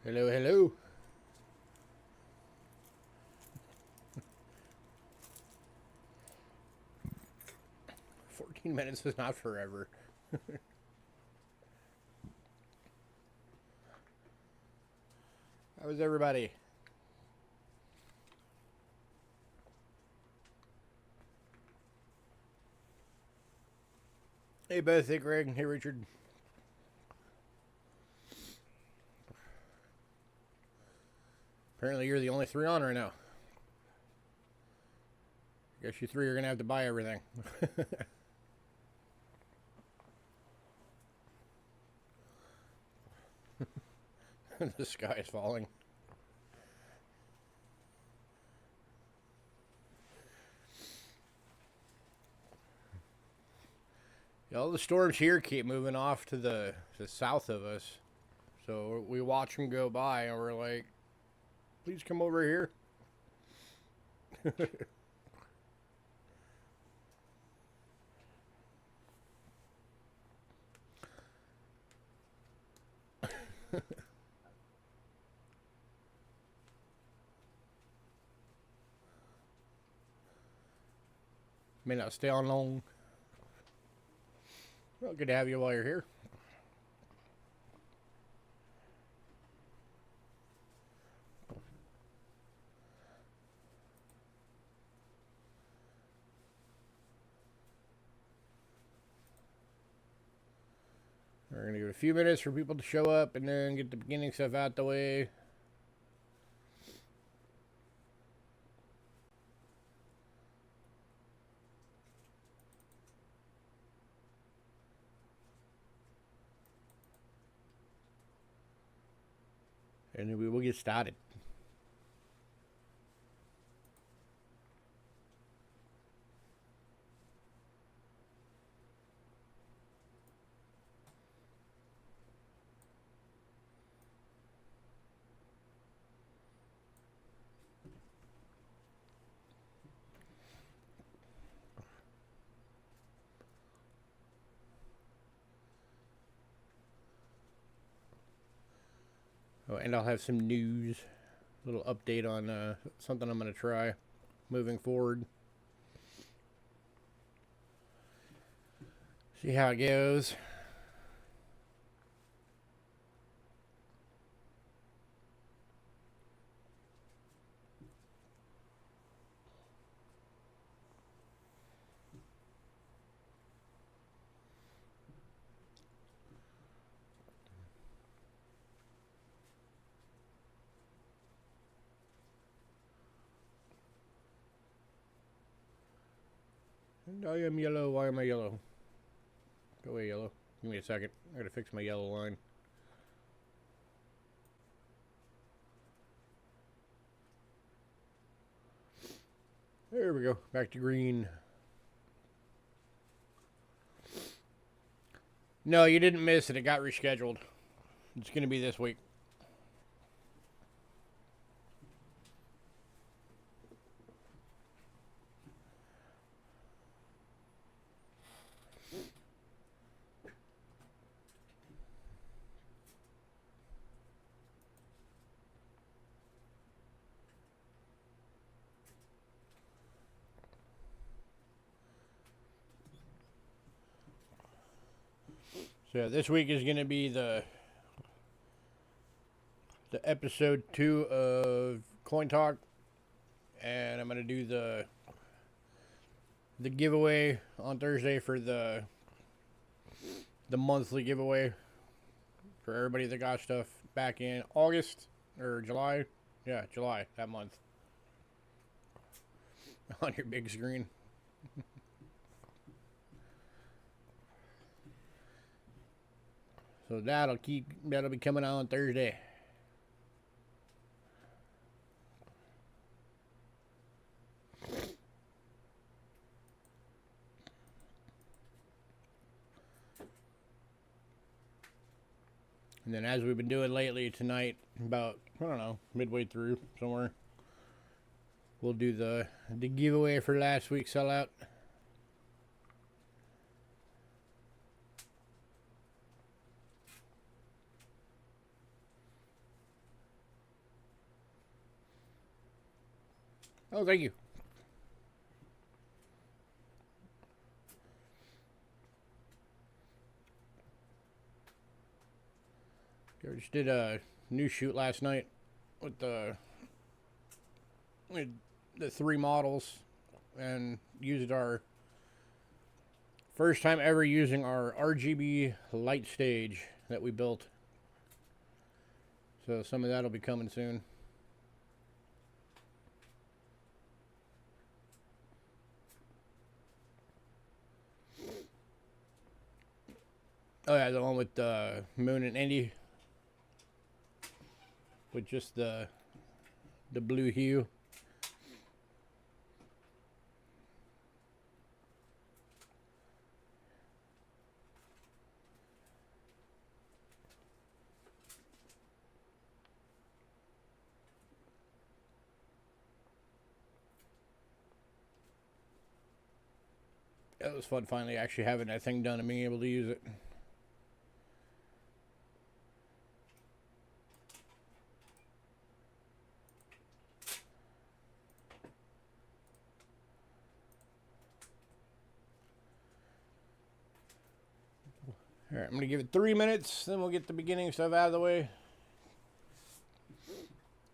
Hello, hello. $14 is not forever. How is everybody? Hey Beth, hey Greg, hey Richard. Apparently you're the only three on right now. Guess you three are gonna have to buy everything. The sky is falling. Yeah, all the storms here keep moving off to the south of us. So we watch them go by and we're like, please come over here. May not stay on long. Well, good to have you while you're here. We're going to give it a few minutes for people to show up and then get the beginning stuff out the way. And then we will get started. Oh, and I'll have some news, a little update on something I'm going to try moving forward. See how it goes. And I am yellow. Why am I yellow? Go away, yellow. Give me a second. I gotta fix my yellow line. There we go. Back to green. No, you didn't miss it. It got rescheduled. It's gonna be this week. So this week is gonna be the episode 2 of Coin Talk, and I'm gonna do the giveaway on Thursday for the monthly giveaway for everybody that got stuff back in August or July. Yeah, July, that month. On your big screen. So that'll be coming out on Thursday. And then as we've been doing lately tonight, about, I don't know, midway through somewhere, we'll do the giveaway for last week's sellout. Oh, thank you. I just did a new shoot last night with the 3 models and used our first time ever using our RGB light stage that we built. So some of that will be coming soon. Oh yeah, the one with Moon and Indy, with just the blue hue. It was fun finally actually having that thing done and being able to use it. Alright, I'm going to give it 3 minutes, then we'll get the beginning stuff out of the way.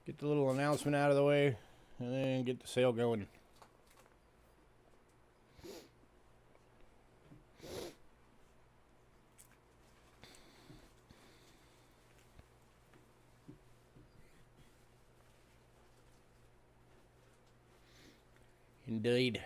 Get the little announcement out of the way, and then get the sale going. Indeed.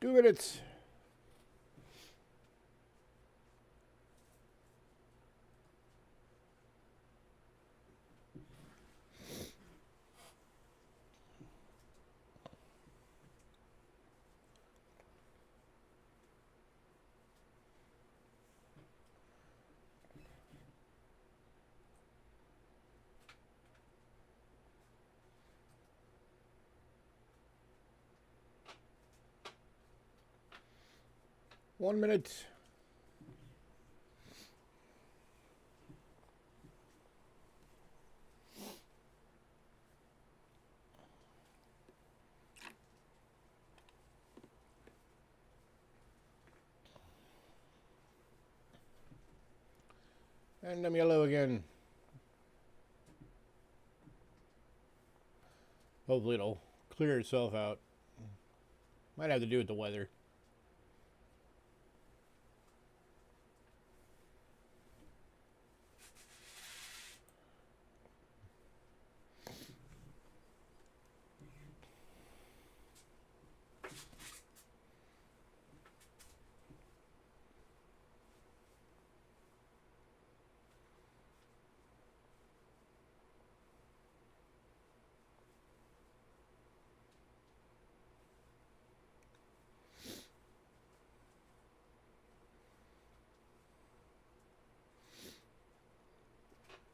Two minutes. One minute. And I'm yellow again. Hopefully it'll clear itself out. Might have to do with the weather.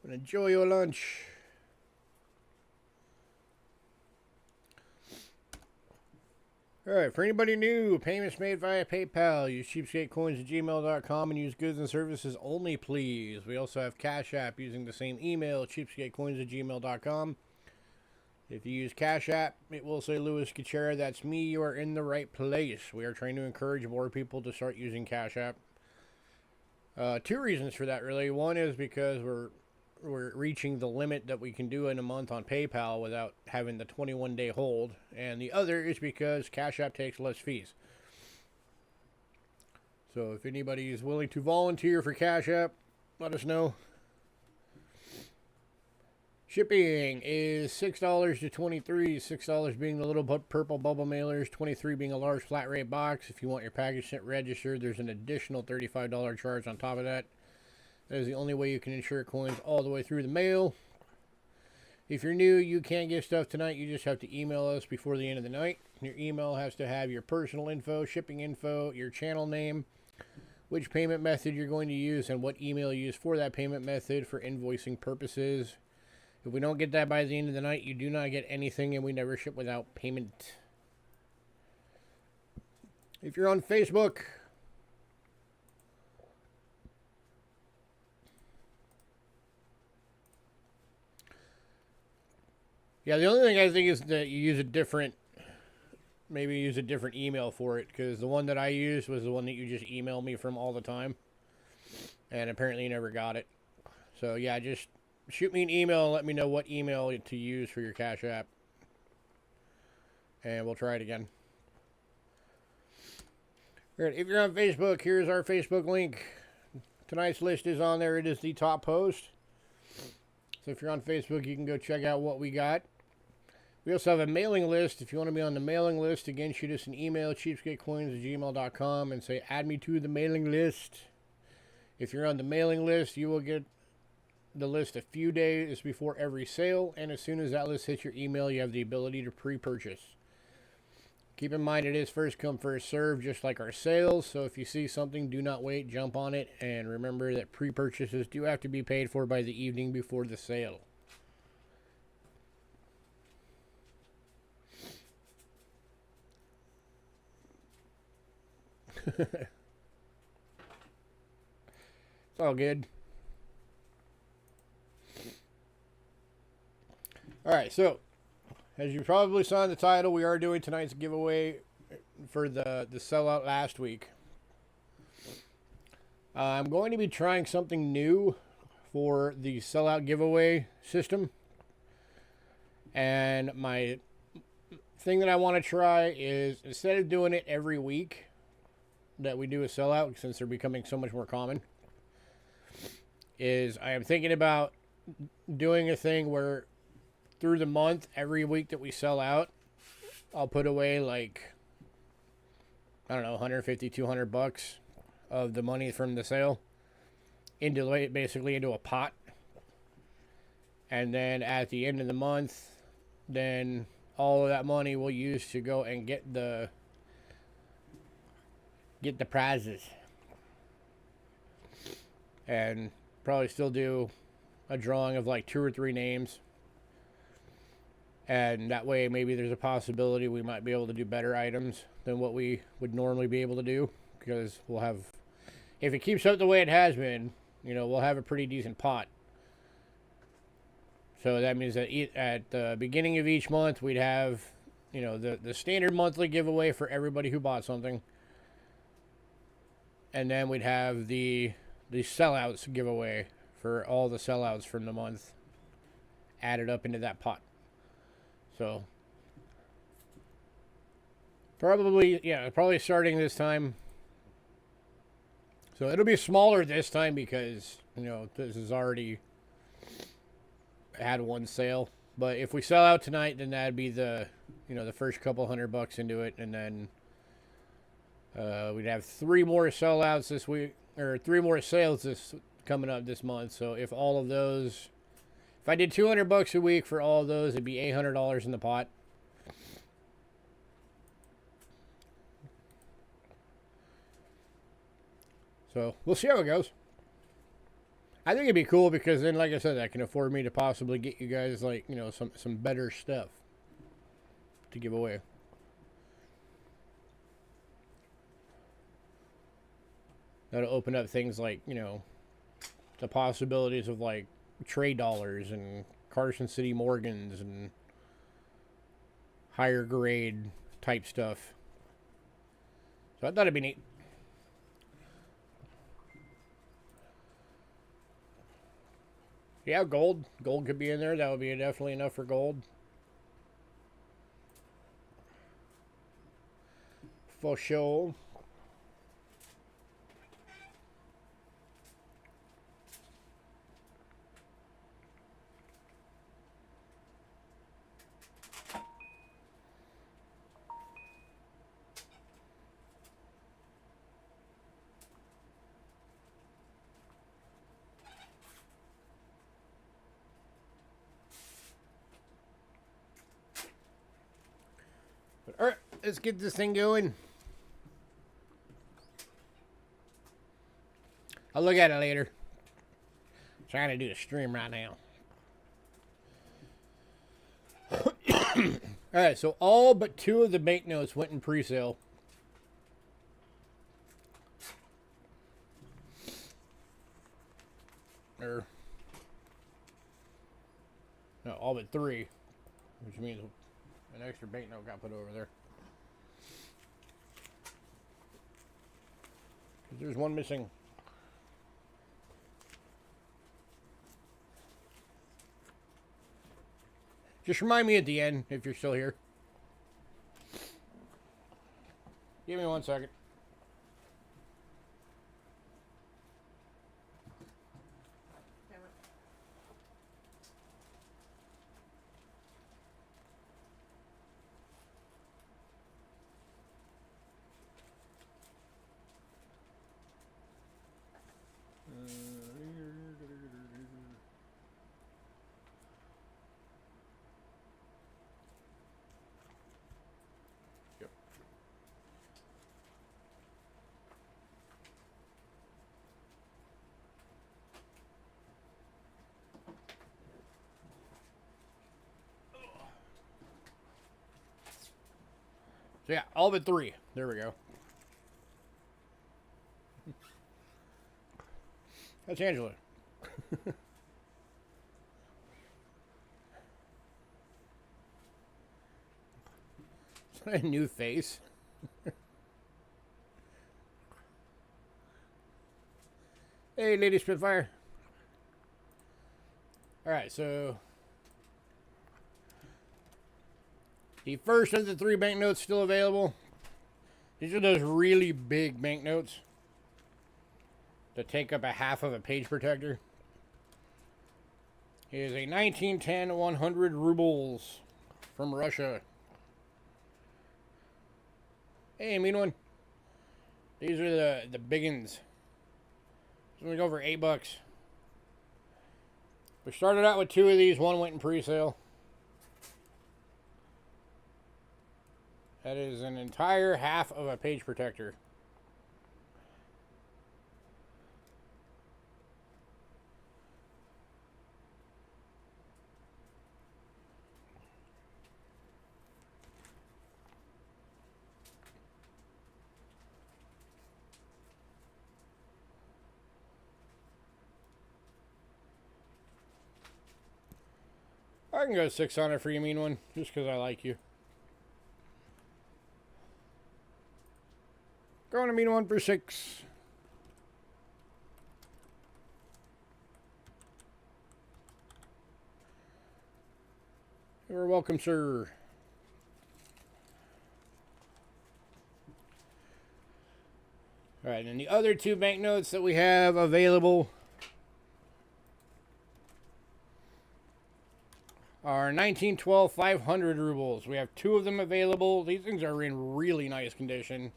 But enjoy your lunch. Alright, for anybody new, payments made via PayPal. Use cheapskatecoins@gmail.com and use goods and services only, please. We also have Cash App using the same email, cheapskatecoins@gmail.com. If you use Cash App, it will say Louis Gachera. That's me. You are in the right place. We are trying to encourage more people to start using Cash App. 2 reasons for that, really. One is because we're reaching the limit that we can do in a month on PayPal without having the 21-day hold. And the other is because Cash App takes less fees. So if anybody is willing to volunteer for Cash App, let us know. Shipping is $6 to $23. $6 being the little purple bubble mailers, $23 being a large flat rate box. If you want your package sent registered, there's an additional $35 charge on top of that. That is the only way you can insure coins all the way through the mail. If you're new, you can't get stuff tonight. You just have to email us before the end of the night. Your email has to have your personal info, shipping info, your channel name, which payment method you're going to use, and what email you use for that payment method for invoicing purposes. If we don't get that by the end of the night, you do not get anything, and we never ship without payment. If you're on Facebook, yeah, the only thing I think is that you use a different, maybe use a different email for it, because the one that I used was the one that you just email me from all the time, and apparently you never got it. So yeah, just shoot me an email and let me know what email to use for your Cash App, and we'll try it again. All right, if you're on Facebook, here's our Facebook link. Tonight's list is on there. It is the top post. So if you're on Facebook, you can go check out what we got. We also have a mailing list. If you want to be on the mailing list, again, shoot us an email, cheapskatecoins@gmail.com, and say, add me to the mailing list. If you're on the mailing list, you will get the list a few days before every sale, and as soon as that list hits your email, you have the ability to pre-purchase. Keep in mind, it is first come, first serve, just like our sales. So if you see something, do not wait, jump on it. And remember that pre-purchases do have to be paid for by the evening before the sale. It's all good. All right, so as you probably saw in the title, we are doing tonight's giveaway for the sellout last week. I'm going to be trying something new for the sellout giveaway system. And my thing that I want to try is, instead of doing it every week that we do a sellout, since they're becoming so much more common, is I am thinking about doing a thing where through the month, every week that we sell out, I'll put away like, I don't know, 150, 200 bucks of the money from the sale into basically into a pot. And then at the end of the month, then all of that money we'll use to go and get the prizes. And probably still do a drawing of like 2 or 3 names. And that way, maybe there's a possibility we might be able to do better items than what we would normally be able to do. Because we'll have, if it keeps up the way it has been, you know, we'll have a pretty decent pot. So that means that at the beginning of each month, we'd have, you know, the standard monthly giveaway for everybody who bought something. And then we'd have the sellouts giveaway for all the sellouts from the month added up into that pot. So, probably starting this time. So it'll be smaller this time because, you know, this has already had one sale. But if we sell out tonight, then that'd be the, you know, the first couple $100 into it. And then we'd have 3 more sellouts this week, or 3 more sales coming up this month. So if all of those, if I did $200 a week for all of those, it'd be $800 in the pot. So we'll see how it goes. I think it'd be cool because then, like I said, that can afford me to possibly get you guys, like, you know, some better stuff to give away. That'll open up things like, you know, the possibilities of like trade dollars and Carson City Morgans and higher grade type stuff. So I thought it'd be neat. Yeah, gold. Gold could be in there. That would be definitely enough for gold. For sure. All right, let's get this thing going. I'll look at it later. I'm trying to do a stream right now. Alright, so all but 2 of the banknotes went in pre-sale. No, all but 3. Which means an extra banknote got put over there. There's one missing. Just remind me at the end if you're still here. Give me 1 second. So yeah, all but 3. There we go. That's Angela. Is that a new face? Hey, Lady Spitfire. Alright, so the first of the 3 banknotes still available. These are those really big banknotes that take up a half of a page protector. It is a 1910 100 rubles from Russia. Hey, mean one. These are the big ones. It's only go for $8. We started out with 2 of these. 1 went in pre-sale. That is an entire half of a page protector. I can go 6 on it for you, mean one, just because I like you. Going to mean one for 6. You're welcome, sir. Alright, and the other 2 banknotes that we have available are 1912 500 rubles. We have 2 of them available. These things are in really nice condition.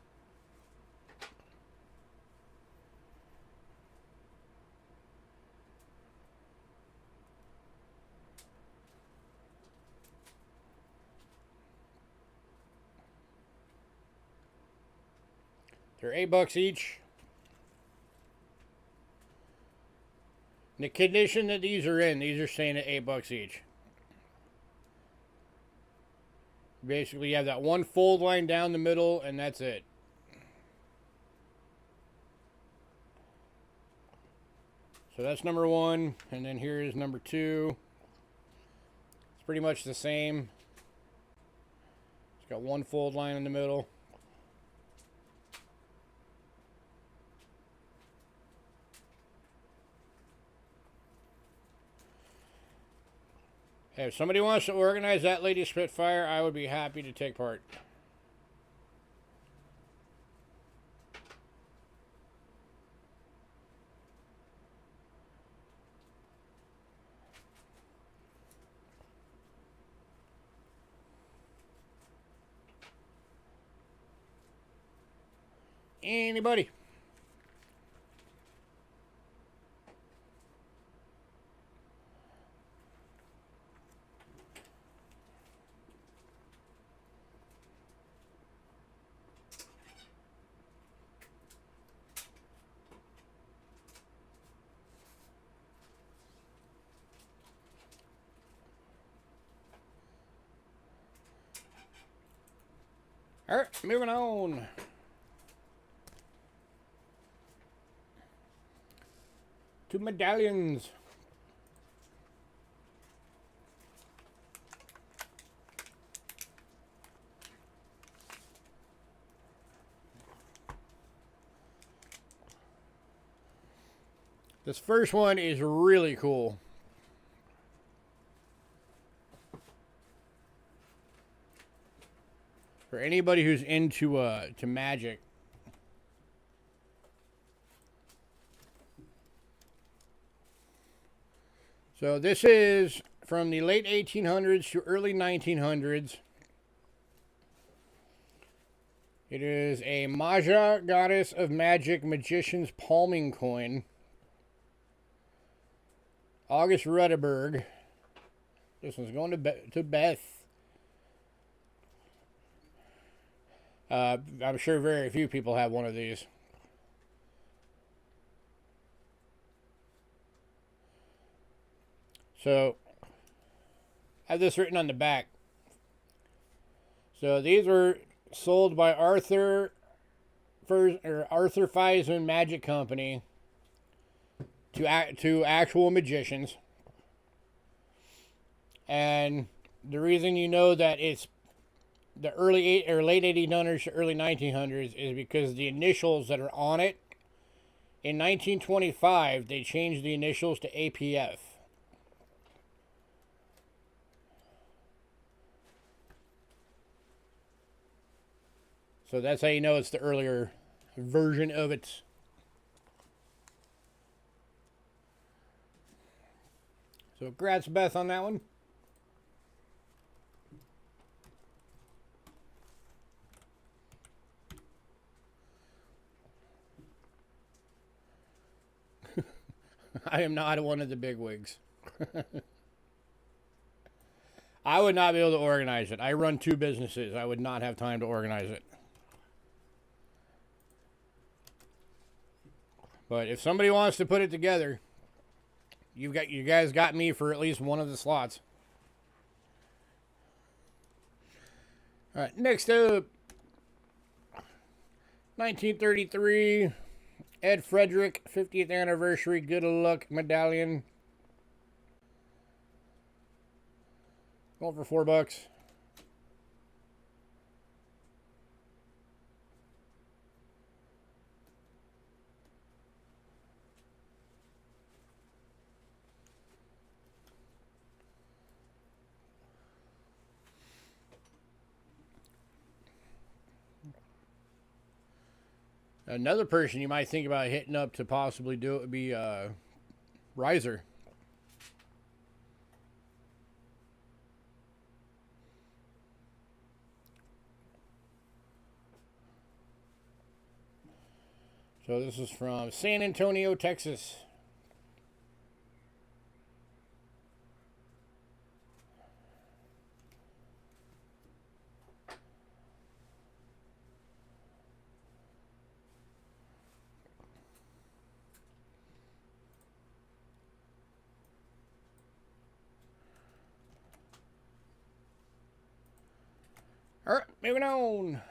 They're $8 each. The condition that these are in, these are staying at $8 each. Basically, you have that one fold line down the middle, and that's it. So that's number 1, and then here is number 2. It's pretty much the same. It's got one fold line in the middle. Hey, if somebody wants to organize that Lady Spitfire, I would be happy to take part. Anybody? Alright, moving on. To medallions. This first one is really cool. For anybody who's into to magic. So this is from the late 1800s to early 1900s. It is a Maja Goddess of Magic Magician's Palming Coin. August Rutterberg. This one's going to Beth. I'm sure very few people have one of these. So, I have this written on the back. So these were sold by Arthur Feisman Magic Company to actual magicians. And the reason you know that it's the late 1800s to early 1900s is because the initials that are on it, in 1925 they changed the initials to APF. So that's how you know it's the earlier version of it. So congrats, Beth, on that one. I am not one of the bigwigs. I would not be able to organize it. I run 2 businesses. I would not have time to organize it. But if somebody wants to put it together, you guys got me for at least one of the slots. All right, next up, 1933, Ed Frederick 50th anniversary Good Luck medallion. Going for $4. Another person you might think about hitting up to possibly do it would be Riser. So this is from San Antonio, Texas. All right, moving on.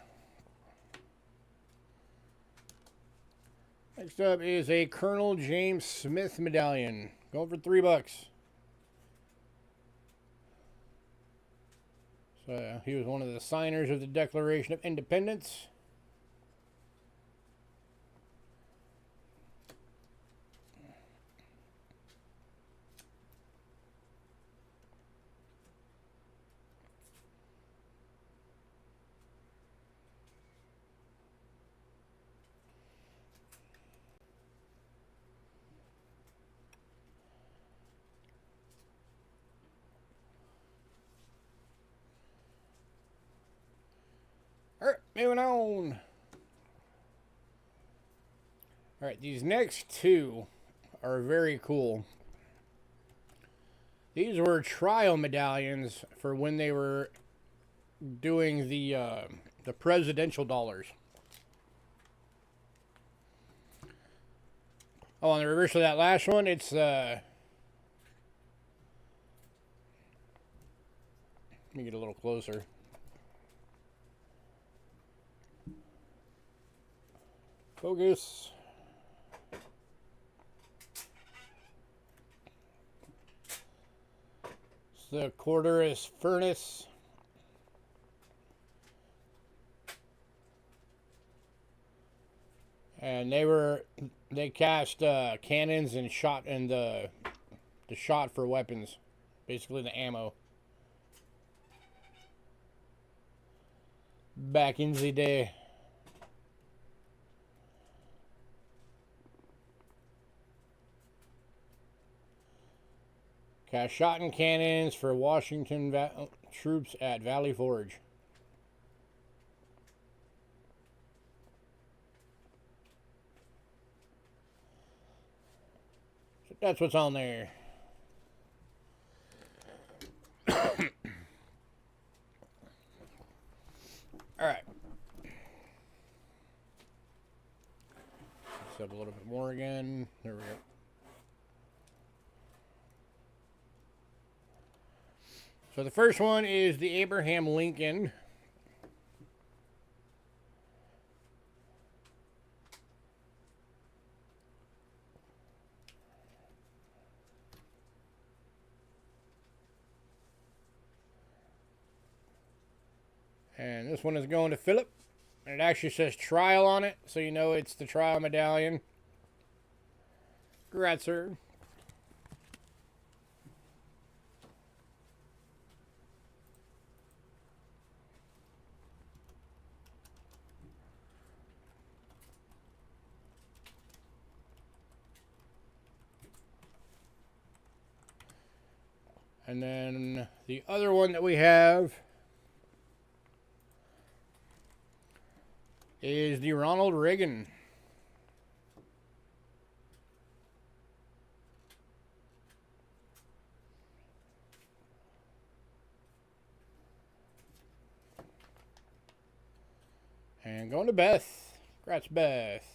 Next up is a Colonel James Smith medallion. Going for $3. So he was one of the signers of the Declaration of Independence. All right, moving on. All right, these next 2 are very cool. These were trial medallions for when they were doing the presidential dollars. Oh, on the reverse of that last one, it's let me get a little closer. Focus. It's the Quarterus Furnace. And they cast cannons and shot and the shot for weapons, basically the ammo. Back in the day. Cast shot and cannons for Washington troops at Valley Forge. So that's what's on there. Alright. Let's up a little bit more again. There we go. So the first one is the Abraham Lincoln. And this one is going to Philip. And it actually says trial on it, so you know it's the trial medallion. Congrats, sir. And then the other one that we have is the Ronald Reagan. And going to Beth. Congrats, Beth.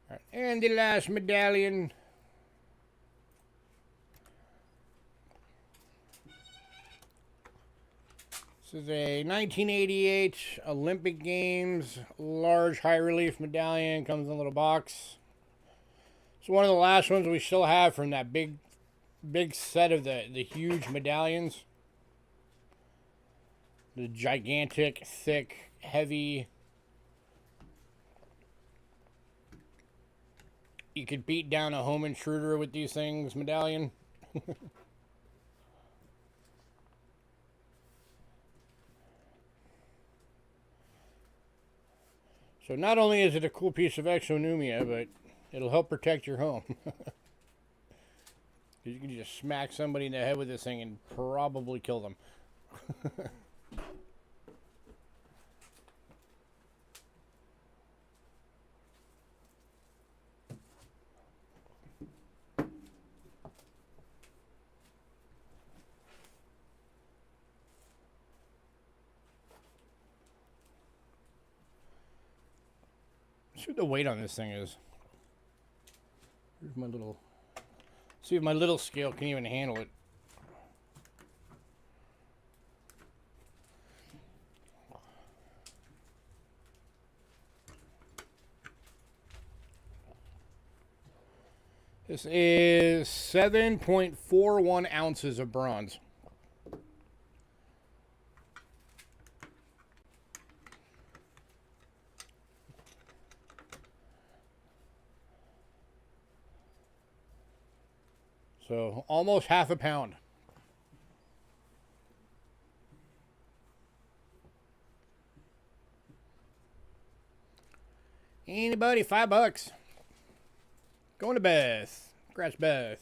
All right, and the last medallion. This is a 1988 Olympic Games large high relief medallion. Comes in a little box. It's one of the last ones we still have from that big set of the huge medallions. The gigantic, thick, heavy. You could beat down a home intruder with these things medallion. So not only is it a cool piece of exonumia, but it'll help protect your home. You can just smack somebody in the head with this thing and probably kill them. See what the weight on this thing is. Here's my little... See if my little scale can even handle it. This is 7.41 ounces of bronze. So almost half a pound. Anybody, $5. Going to Beth. Congrats, Beth.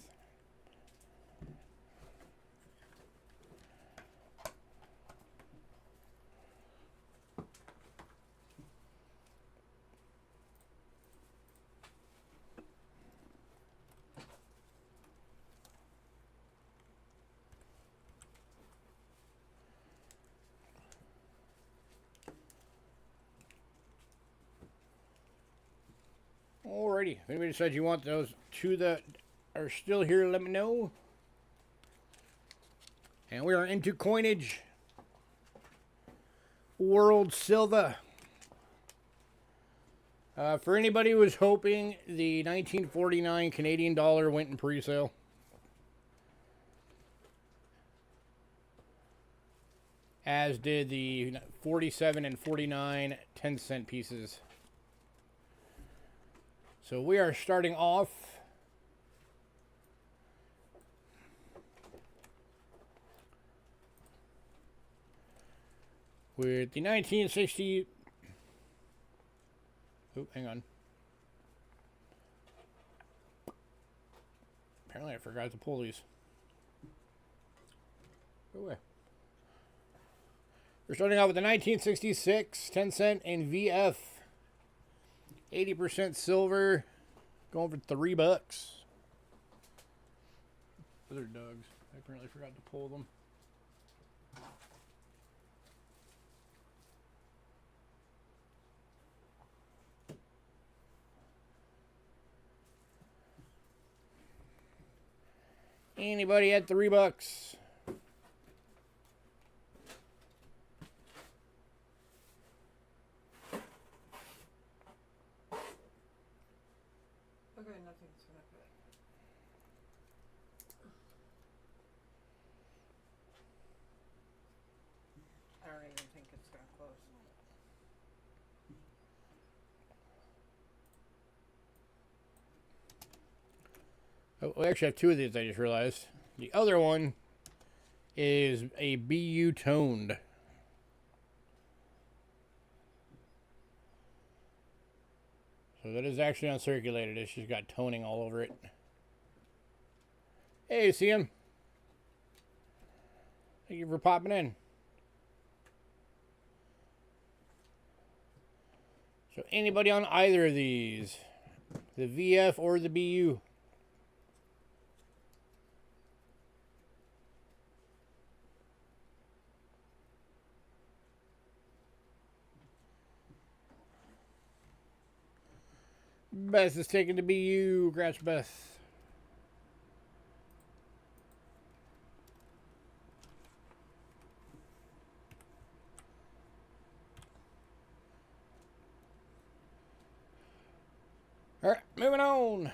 Alrighty. Alrighty, if anybody decides you want those two that are still here, let me know. And we are into coinage. World Silver. For anybody who was hoping the 1949 Canadian dollar went in pre-sale, as did the 47 and 49 10-cent pieces. So we are starting off with the 1960. Oh, hang on. Apparently I forgot to pull these. Go away. We're starting out with the 1966 10-cent and VF. 80% silver. Going for $3. Other dogs. I apparently forgot to pull them. Anybody at $3? Okay, nothing's gonna fit. I don't even think it's gonna close. Oh, we actually have two of these, I just realized. The other one is a BU toned. So that is actually uncirculated. It's just got toning all over it. Hey, see him? Thank you for popping in. So anybody on either of these? The VF or the BU? Beth is taking the BU. Congrats, Beth. All right, moving on.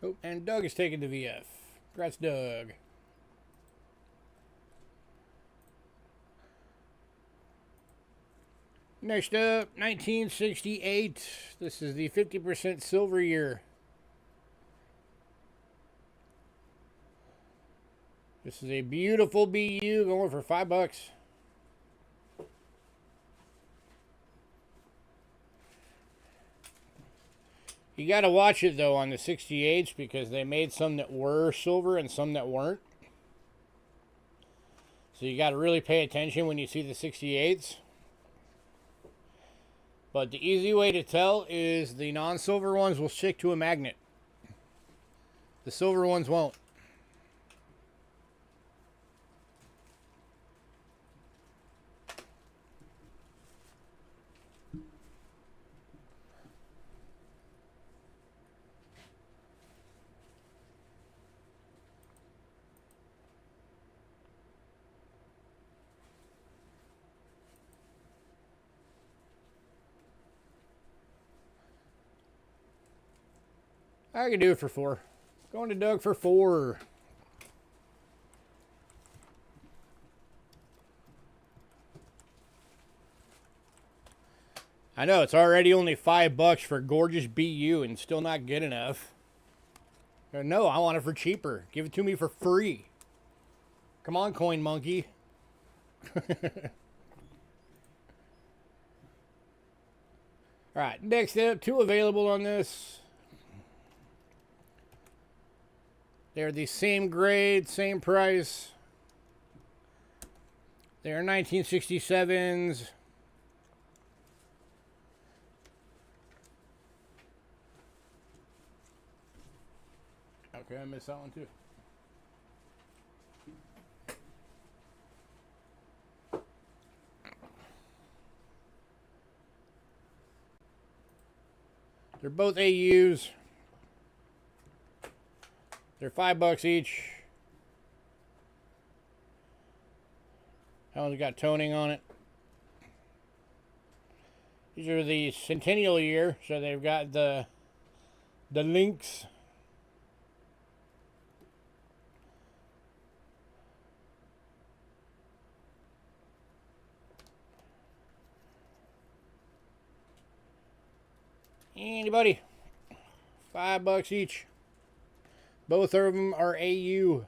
Oh, and Doug is taking the VF. Congrats, Doug. Next up, 1968. This is the 50% silver year. This is a beautiful BU going for $5. You got to watch it though on the 68s because they made some that were silver and some that weren't. So you got to really pay attention when you see the 68s. But the easy way to tell is the non-silver ones will stick to a magnet. The silver ones won't. I can do it for 4. Going to Doug for 4. I know, it's already only $5 for gorgeous BU and still not good enough. No, I want it for cheaper. Give it to me for free. Come on, Coin Monkey. Alright, next up, 2 available on this. They're the same grade, same price. They're 1967s. Okay, I missed that one too. They're both AUs. They're $5 each. That one's got toning on it. These are the centennial year, so they've got the links. Anybody? $5 each. Both of them are AU.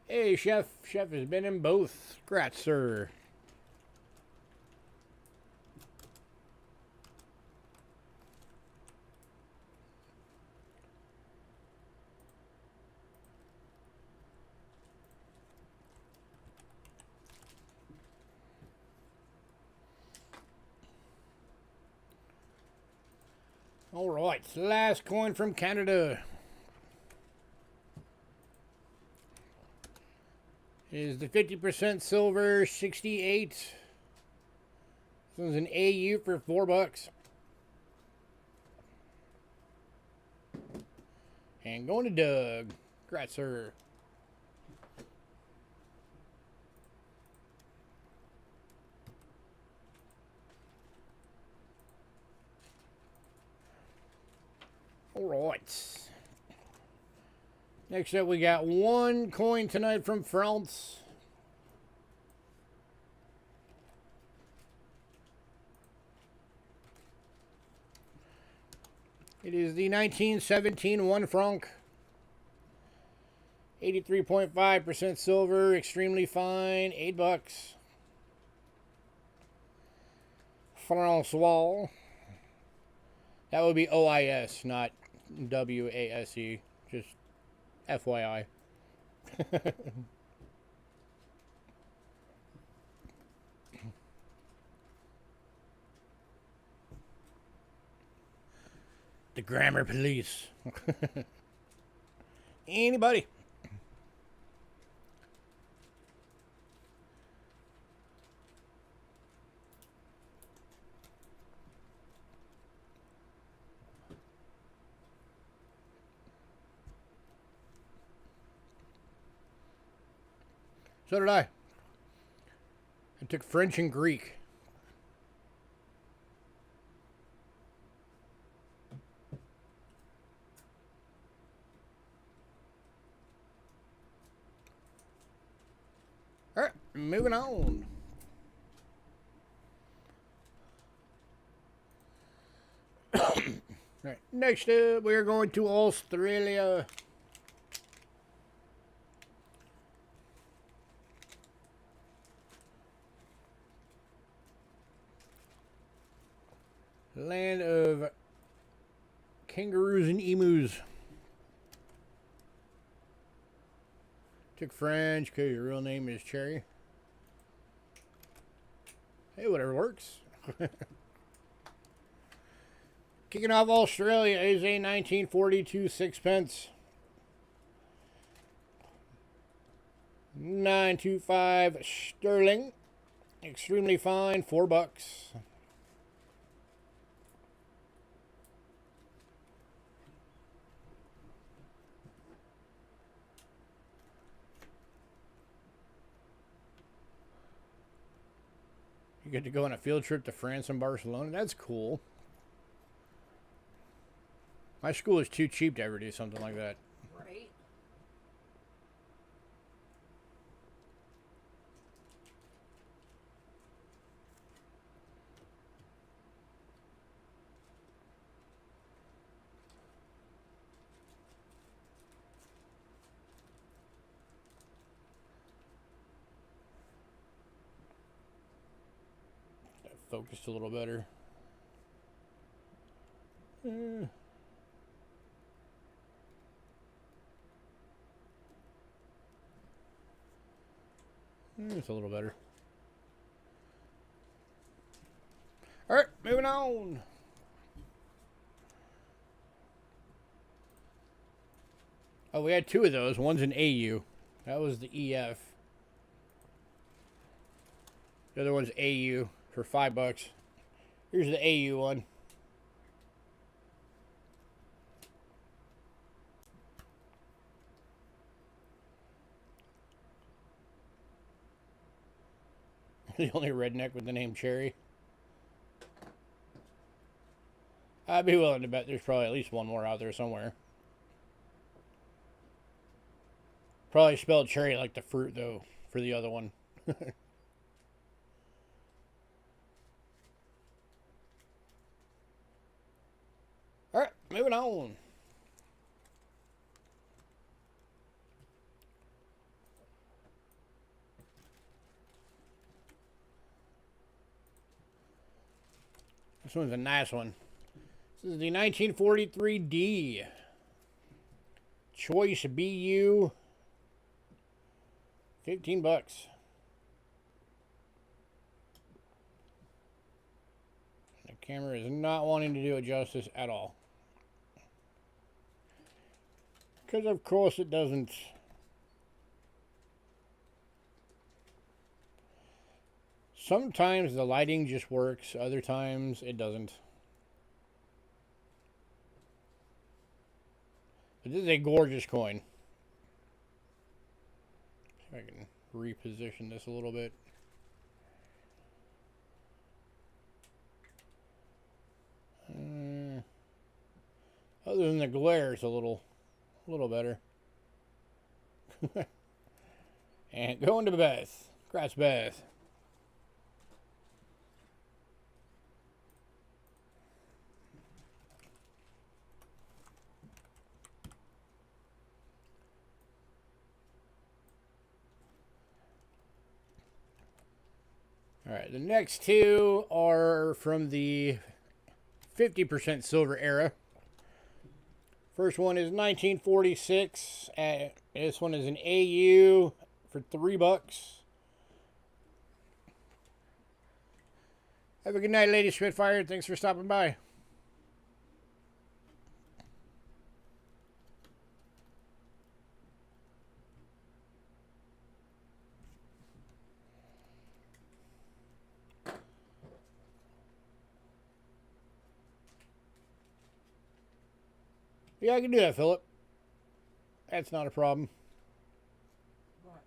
Hey, Chef. Chef has been in both. Congrats, sir. All right, last coin from Canada is the 50% silver 68. This one's an AU for $4. And going to Doug. Congrats, sir. All right. Next up, we got one coin tonight from France. It is the 1917 1 franc. 83.5% silver, extremely fine, $8. Francois. That would be OIS, not WASE. Just FYI. The grammar police. Anybody? So did I. I took French and Greek. All right, moving on. All right, next up, we're going to Australia. Land of kangaroos and emus. Took French because your real name is Cherry. Hey, whatever works. Kicking off Australia is a 1942 sixpence. 925 sterling. Extremely fine, $4. You get to go on a field trip to France and Barcelona. That's cool. My school is too cheap to ever do something like that. Right? That focused a little better. It's a little better. Alright, moving on. Oh, we had two of those. One's an AU. That was the EF. The other one's AU for $5. Here's the AU one. The only redneck with the name Cherry. I'd be willing to bet there's probably at least one more out there somewhere. Probably spelled cherry like the fruit, though, for the other one. Alright, moving on. This one's a nice one. This is the 1943D Choice BU. $15. The camera is not wanting to do it justice at all. Because of course it doesn't. Sometimes the lighting just works, other times it doesn't. But this is a gorgeous coin. See if I can reposition this a little bit. Other than the glare, it's a little better. And going to Beth. Congrats, Beth. All right, the next two are from the 50% silver era. First one is 1946. This one is an AU for $3. Have a good night, Lady Spitfire. Thanks for stopping by. Yeah, I can do that, Philip. That's not a problem. What?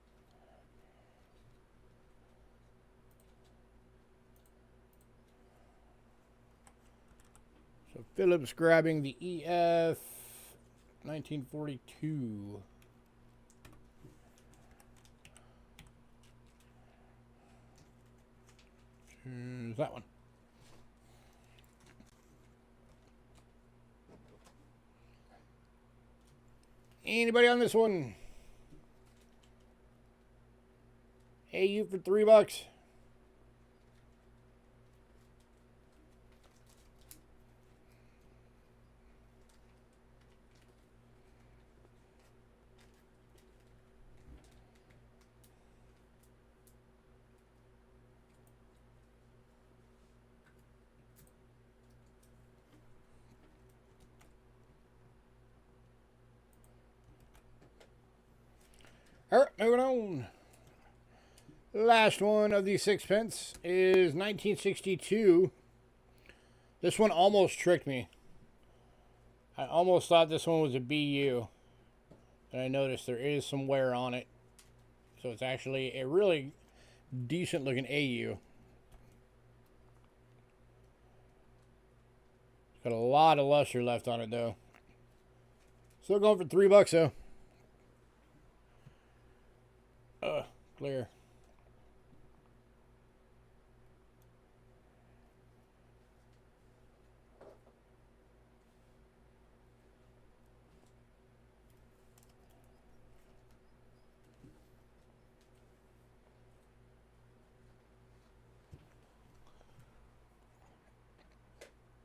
So Philip's grabbing the EF 1942. Here's that one. Anybody on this one? AU for $3. All right, moving on. Last one of these sixpence is 1962. This one almost tricked me. I almost thought this one was a BU. And I noticed there is some wear on it. So it's actually a really decent looking AU. It's got a lot of luster left on it though. Still going for $3 though. Clear.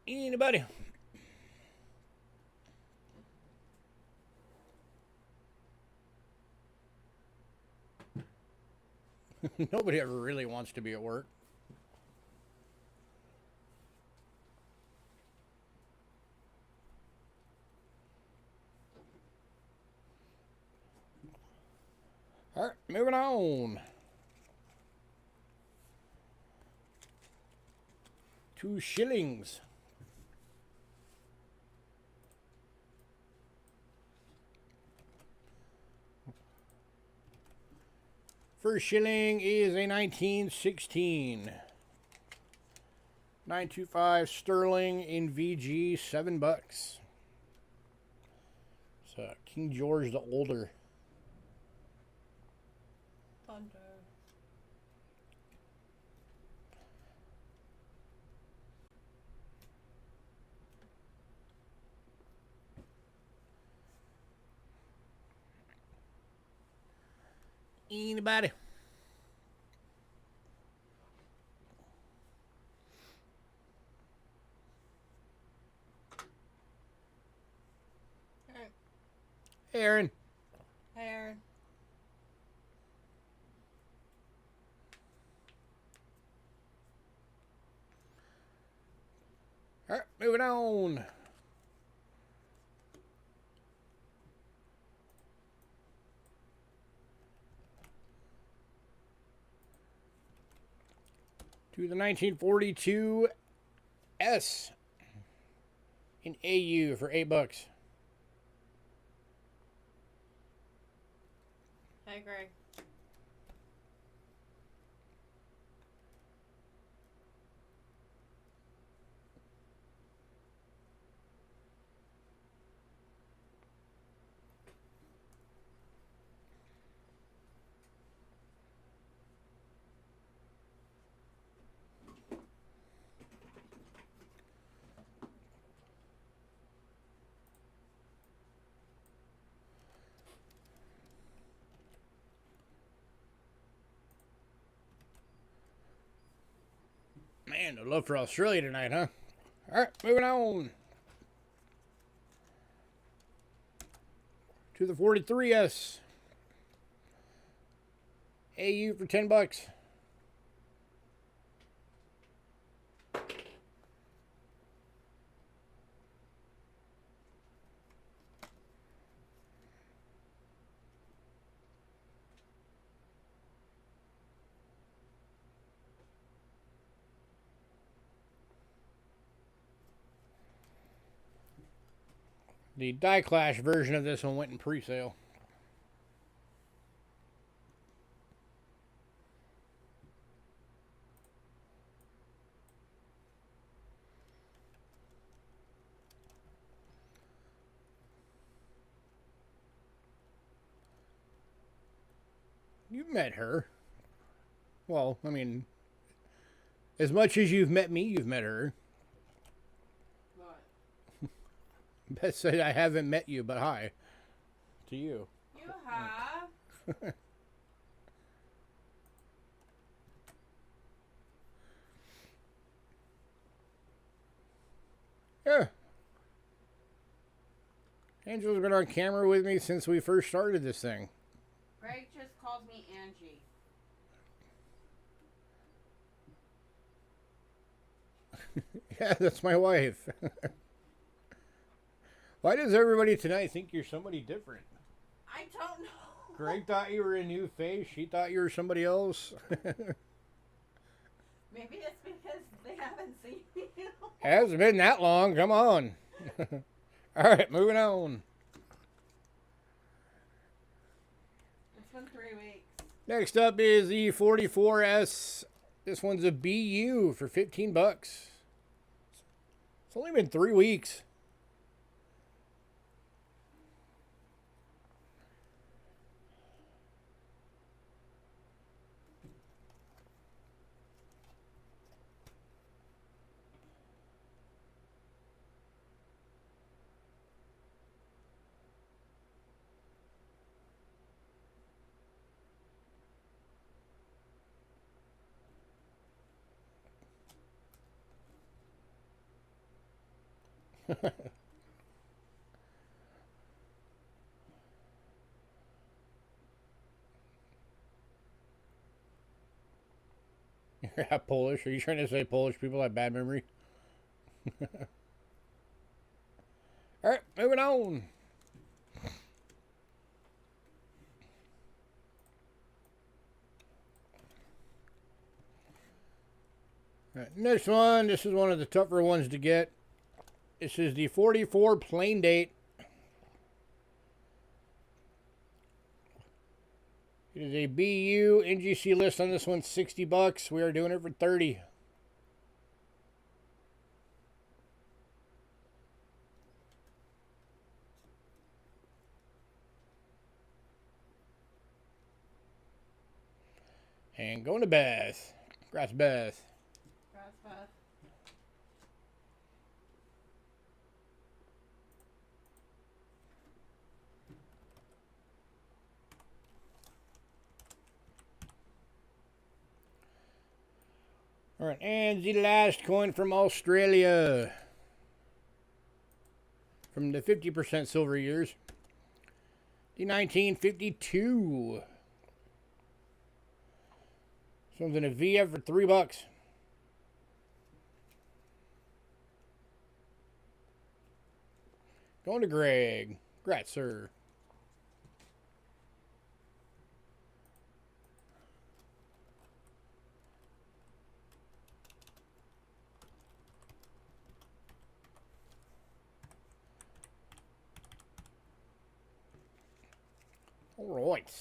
Anybody? Nobody ever really wants to be at work. All right, moving on. 2 shillings. First shilling is a 1916. 925 sterling in VG, $7. It's King George the Older. Thunder. Anybody? Alright. Aaron. Hey, Aaron. All right, moving on. To the 1942 S in AU for $8. Hey, Greg. Man, the love for Australia tonight, huh? All right, moving on. To the 43S. AU for $10. The Die Clash version of this one went in pre-sale. You've met her. Well, I mean, as much as you've met me, you've met her. What? Beth said I haven't met you, but hi. To you. You have. Yeah. Angela's been on camera with me since we first started this thing. Greg just calls me Angie. Yeah, that's my wife. Why does everybody tonight think you're somebody different? I don't know. Greg thought you were a new face. She thought you were somebody else. Maybe it's because they haven't seen you. Hasn't been that long. Come on. All right, moving on. It's been 3 weeks. Next up is the 44S. This one's a BU for $15. It's only been 3 weeks. You're half Polish. Are you trying to say Polish people have bad memory? Alright, moving on. Alright, next one. This is one of the tougher ones to get. This is the 44 plain date. It is a BU NGC list on this one, $60. We are doing it for 30. And going to Beth. Congrats, Beth. Grass Beth. All right, and the last coin from Australia. From the 50% silver years. The 1952. This one's in a VF for $3. Going to Greg. Congrats, sir. All right.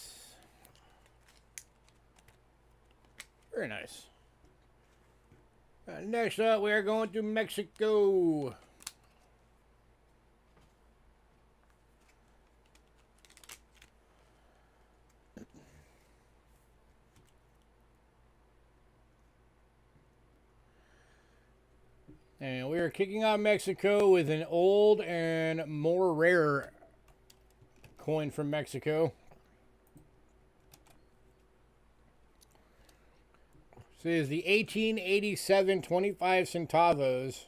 Very nice. Next up, we are going to Mexico. And we are kicking off Mexico with an old and more rare coin from Mexico. This is the 1887 25 centavos.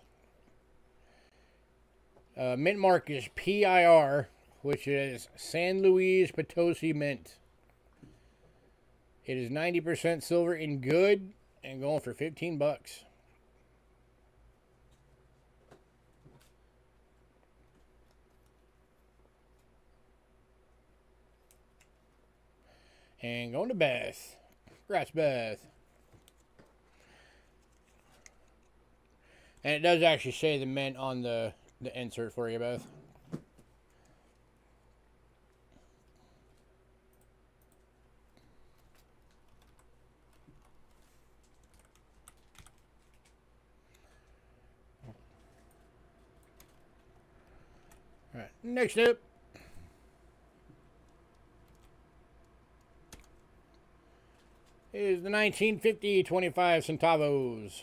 Mint mark is PIR, which is San Luis Potosi Mint. It is 90% silver in good and going for $15. And going to Beth. Congrats, Beth. And it does actually say the mint on the insert for you, Beth. All right, next up. Is the 1950 25 centavos.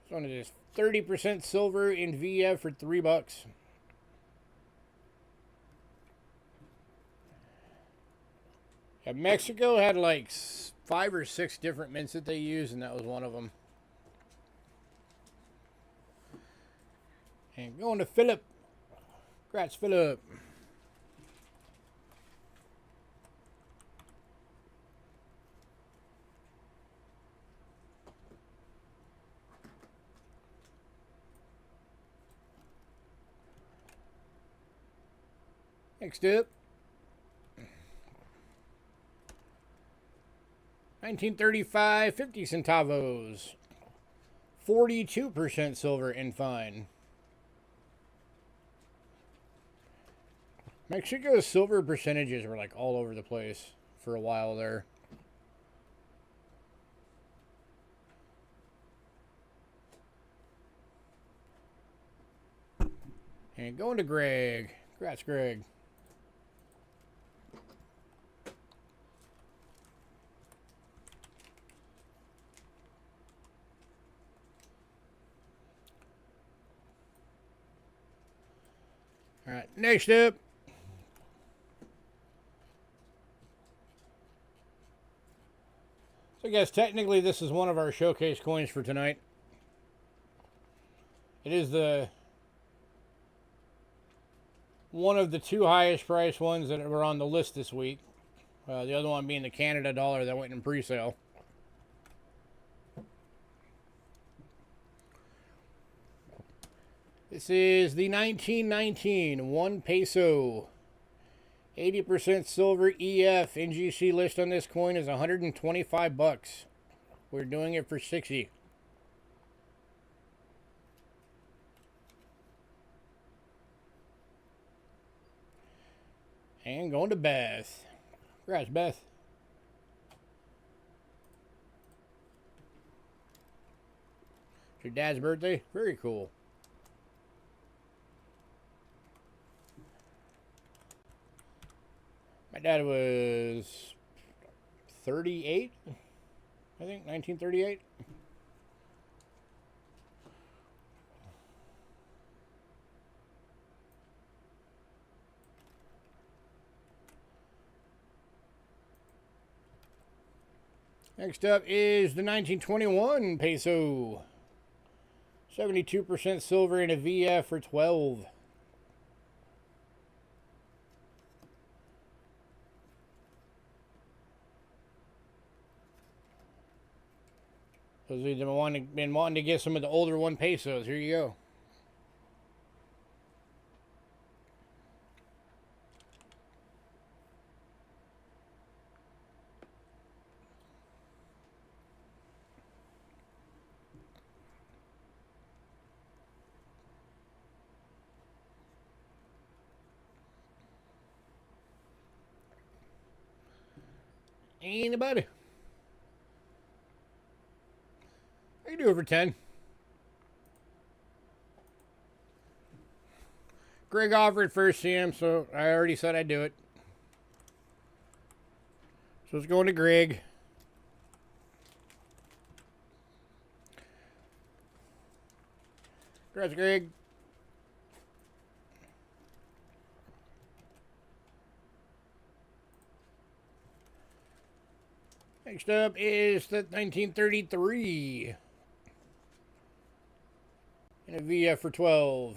This one is 30% silver in VF for $3. Yeah, Mexico had like 5 or 6 different mints that they used, and that was one of them. And going to Philip. Congrats, Philip. Next up, 1935 50 centavos, 42% silver in fine. Mexico's silver percentages were like all over the place for a while there. And going to Greg. Congrats, Greg. All right, next up. So I guess technically this is one of our showcase coins for tonight. It is the one of the 2 highest price ones that were on the list this week. The other one being the Canada dollar that went in pre-sale. This is the 1919 1 peso. 80% silver EF. NGC list on this coin is 125 bucks. We're doing it for 60. And going to Beth. Congrats, Beth. It's your dad's birthday? Very cool. My dad was 38, I think, 1938. Next up is the 1921 peso. 72% silver in a VF for 12. Those of you that have been wanting to get some of the older 1 pesos, here you go. Anybody? I can do it for 10. Greg offered first CM, so I already said I'd do it. So it's going to Greg. Congrats, Greg. Next up is the 1933. And a VF for 12.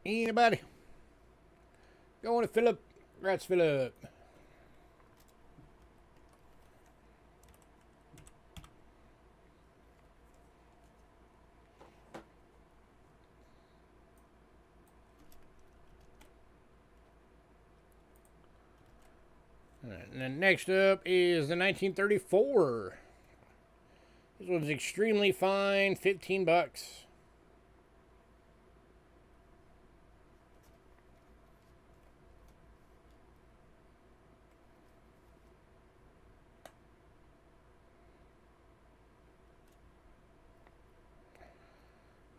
Anybody? Going to Philip. Congrats, Philip. And then next up is the 1934. This one's extremely fine, 15 bucks.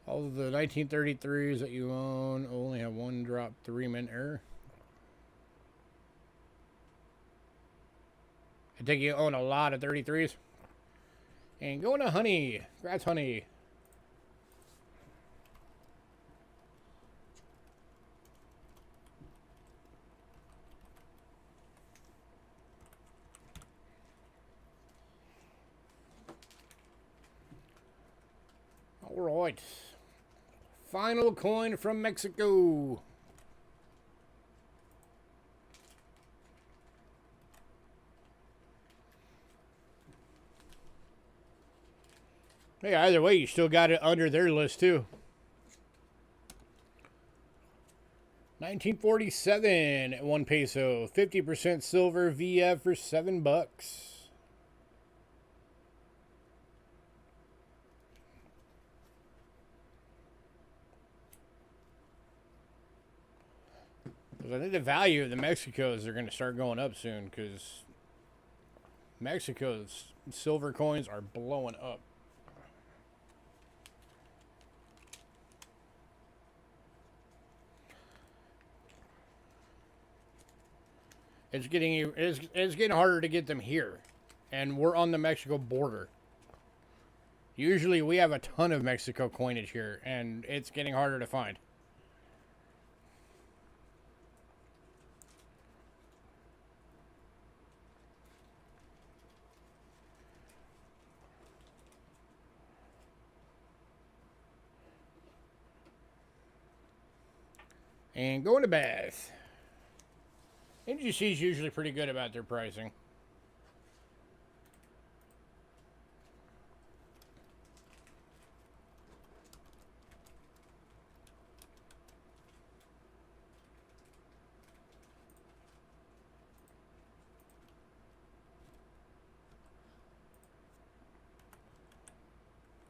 All of the 1933s that you own only have 1 drop 3-mint error. I think you own a lot of 33s. And going to Honey. Congrats, Honey. All right. Final coin from Mexico. Hey, either way, you still got it under their list, too. 1947 at 1 peso. 50% silver VF for 7 bucks. I think the value of the Mexicos are going to start going up soon because Mexico's silver coins are blowing up. It's getting harder to get them here, and we're on the Mexico border. Usually we have a ton of Mexico coinage here, and it's getting harder to find. And going to Bath. NGC is usually pretty good about their pricing.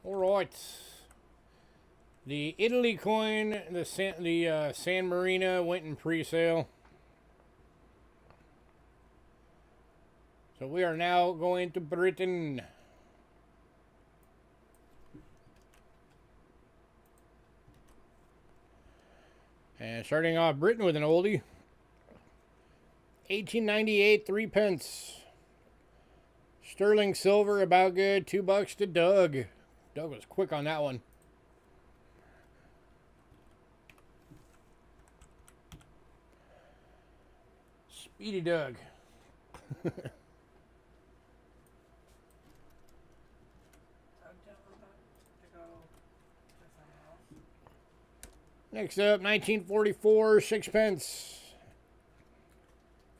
All right. The Italy coin, the San Marino went in pre-sale. So we are now going to Britain. And starting off Britain with an oldie. 1898, 3 pence. Sterling silver, about good. $2 to Doug. Doug was quick on that one. Speedy Doug. Next up, 1944, 6 pence.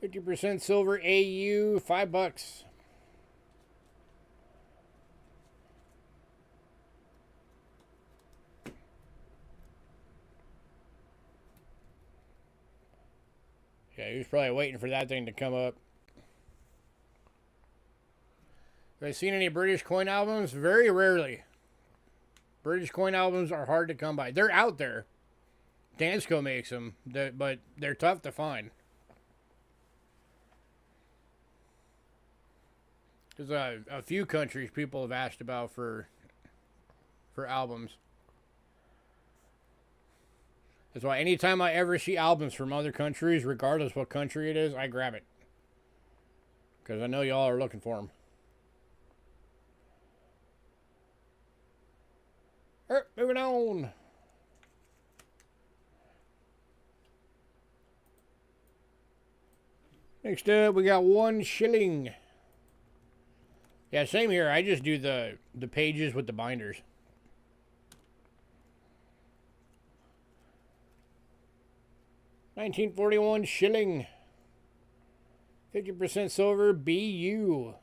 50% silver AU, $5. Yeah, he was probably waiting for that thing to come up. Have I seen any British coin albums? Very rarely. British coin albums are hard to come by. They're out there. Dansko makes them, but they're tough to find. There's a few countries people have asked about for albums. That's why anytime I ever see albums from other countries, regardless what country it is, I grab it. Because I know y'all are looking for them. Alright, moving on. Next up, we got 1 shilling. Yeah, same here. I just do the pages with the binders. $19.41 shilling. 50% silver BU.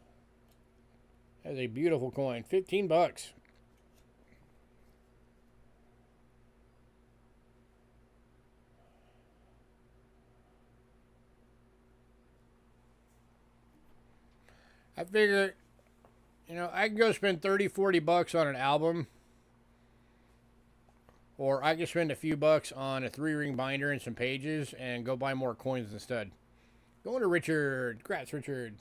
That's a beautiful coin. $15. I figure, you know, I can go spend $30-40 on an album, or I can spend a few bucks on a 3-ring binder and some pages and go buy more coins instead. Going to Richard. Congrats, Richard.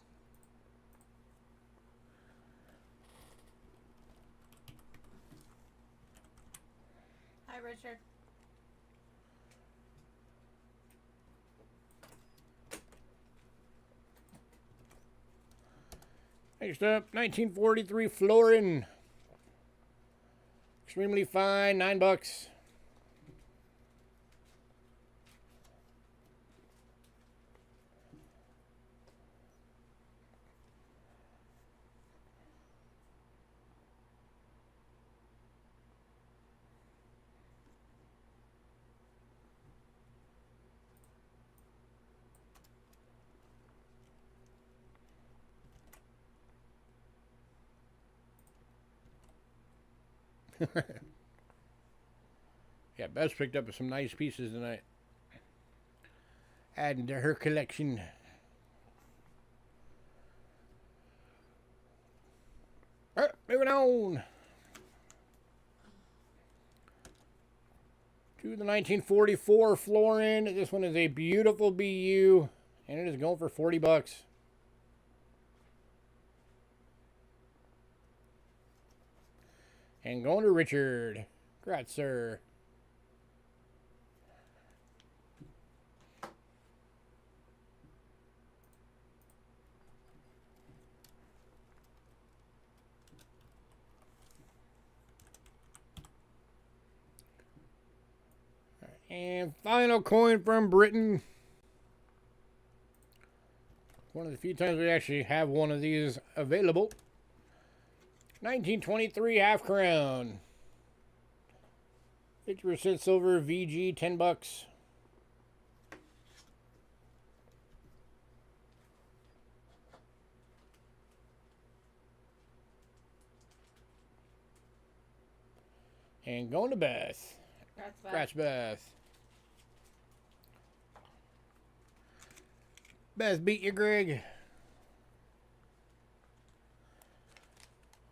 Hi, Richard. Next up, 1943 Florin. Extremely fine, $9. Yeah, Beth's picked up some nice pieces tonight. Adding to her collection. Alright, moving on. To the 1944 Florin. This one is a beautiful BU. And it is going for $40. And going to Richard. Congrats, sir. And final coin from Britain. One of the few times we actually have one of these available. 1923 half crown. 50% silver VG, $10. And going to Beth. Congrats, Beth. Beth beat you, Greg.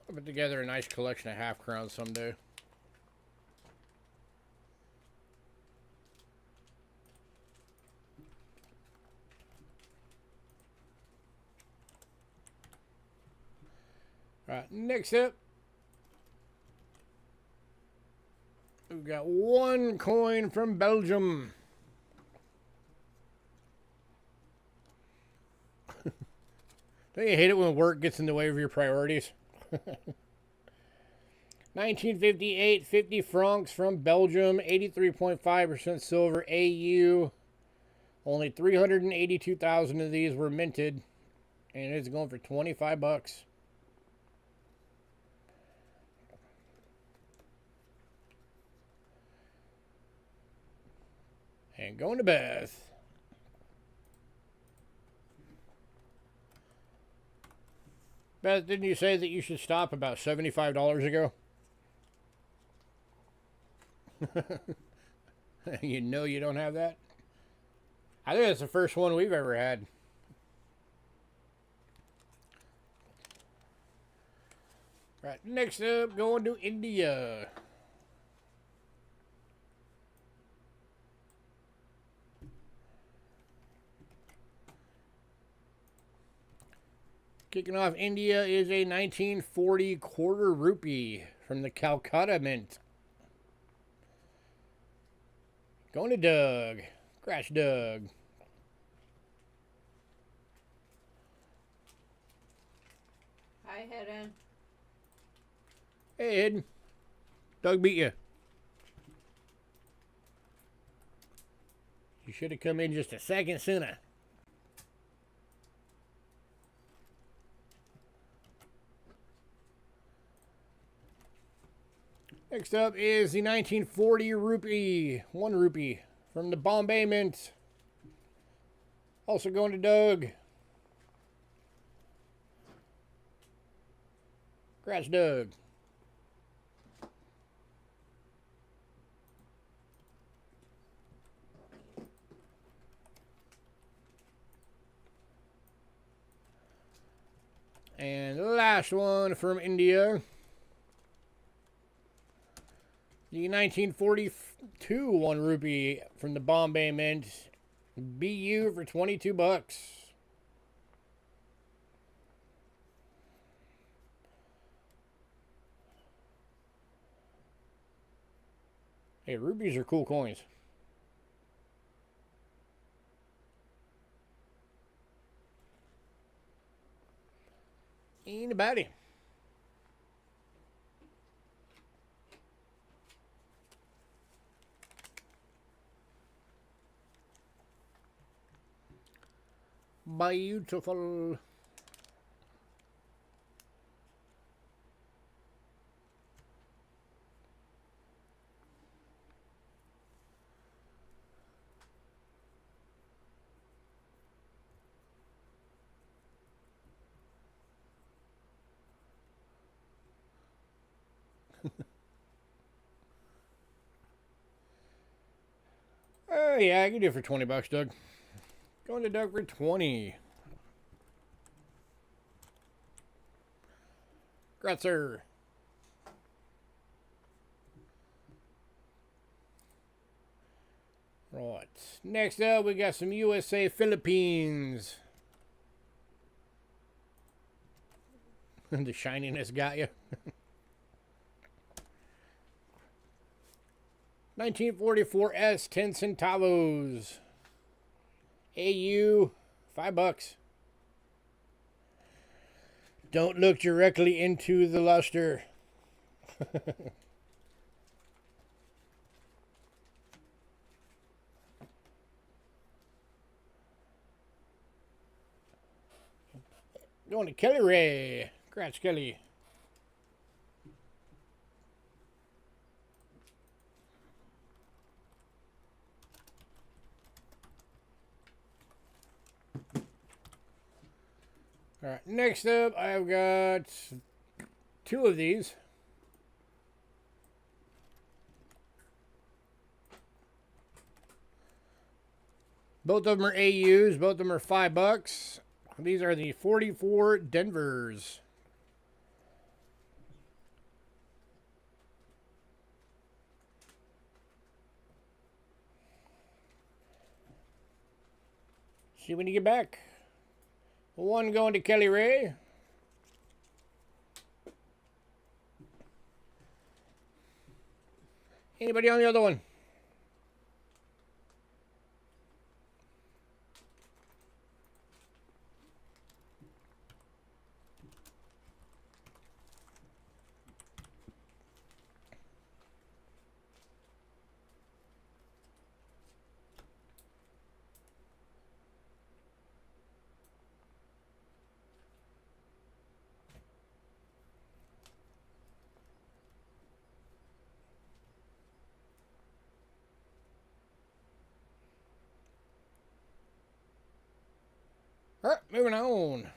I'll put together a nice collection of half crowns someday. All right, next up, we've got one coin from Belgium. Don't you hate it when work gets in the way of your priorities? 1958, 50 francs from Belgium, 83.5% silver AU. Only 382,000 of these were minted, and it's going for 25 bucks. And going to Beth. Beth, didn't you say that you should stop about $75 ago? You know you don't have that? I think that's the first one we've ever had. Right, next up, going to India. Kicking off India is a 1940 quarter rupee from the Calcutta Mint. Going to Doug. Crash Doug. Hi, Hidden. Hey, Hidden. Doug beat you. You should have come in just a second sooner. Next up is the 1940 rupee, 1 rupee from the Bombay Mint. Also going to Doug. Congrats, Doug. And the last one from India. The 1942 1 rupee from the Bombay Mint. BU for 22 bucks. Hey, rupees are cool coins. Anybody? Beautiful. Yeah, I can do it for 20 bucks, Doug. Going to Doug for 20. Congrats, sir. Right. Next up, we got some USA Philippines. The shininess got you. 1944 S, 10 centavos. AU, 5 bucks. Don't look directly into the luster. Going to Kelly Ray. Congrats, Kelly. All right, next up, I've got 2 of these. Both of them are AUs. Both of them are $5. These are the 44 Denvers. See when you get back. One going to Kelly Ray. Anybody on the other one? All right, moving on.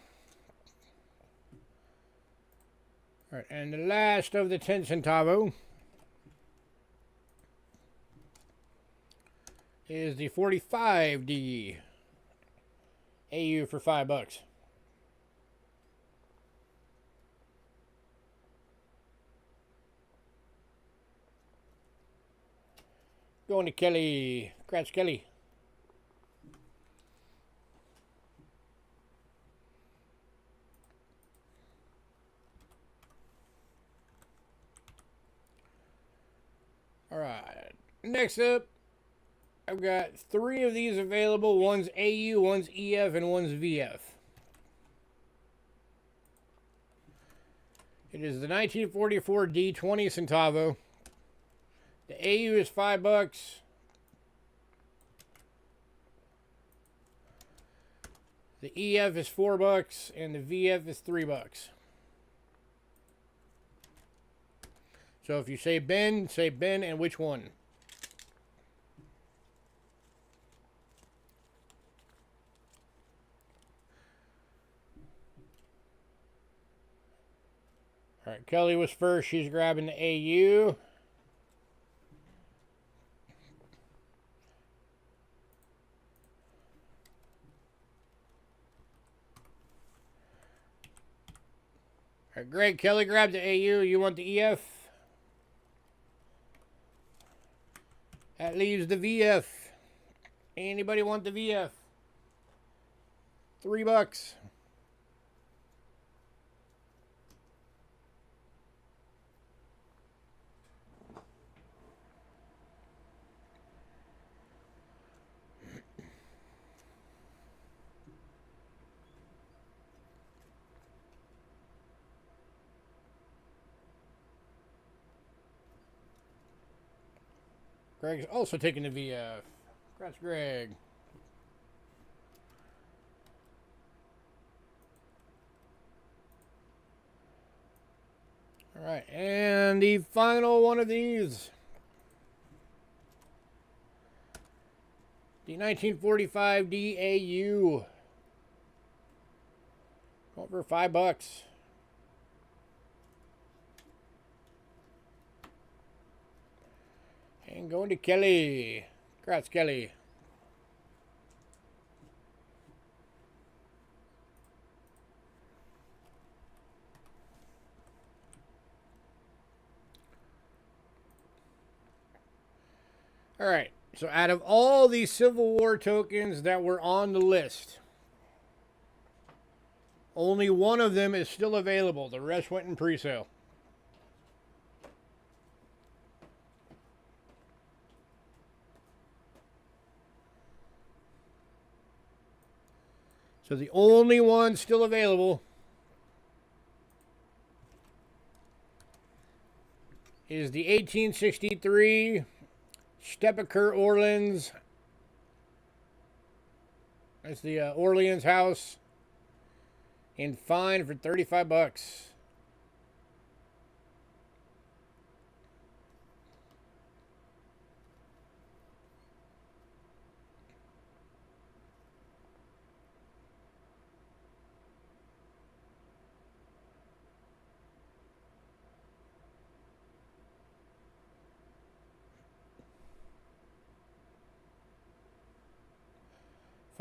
All right, and the last of the 10 centavo is the 45D AU for $5. Going to Kelly. Congrats, Kelly. All right. Next up, I've got 3 of these available. One's AU, one's EF, and one's VF. It is the 1944 D 20 centavo. The AU is $5. The EF is $4, and the VF is $3. So if you say Ben and which one? All right, Kelly was first. She's grabbing the AU. All right, Greg, Kelly grabbed the AU. You want the EF? That leaves the VF. Anybody want the VF? $3. Greg's also taking the VF. Congrats, Greg. All right, and the final one of these. The 1945 DAU. Over $5. And going to Kelly. Congrats, Kelly. All right. So out of all these Civil War tokens that were on the list, only one of them is still available. The rest went in pre-sale. So the only one still available is the 1863 Steppaker Orleans. That's the Orleans house. And fine for $35.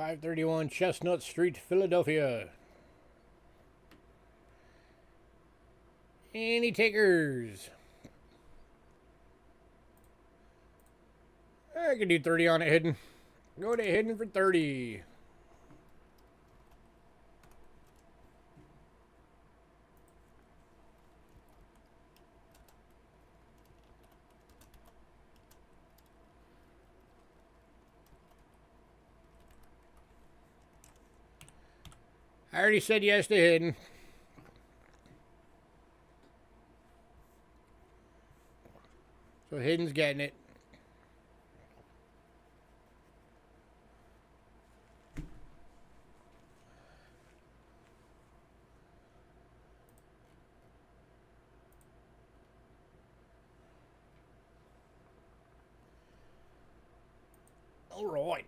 531 Chestnut Street, Philadelphia. Any takers? I could do 30 on it hidden. Go to hidden for 30. I already said yes to hidden. So hidden's getting it. All right.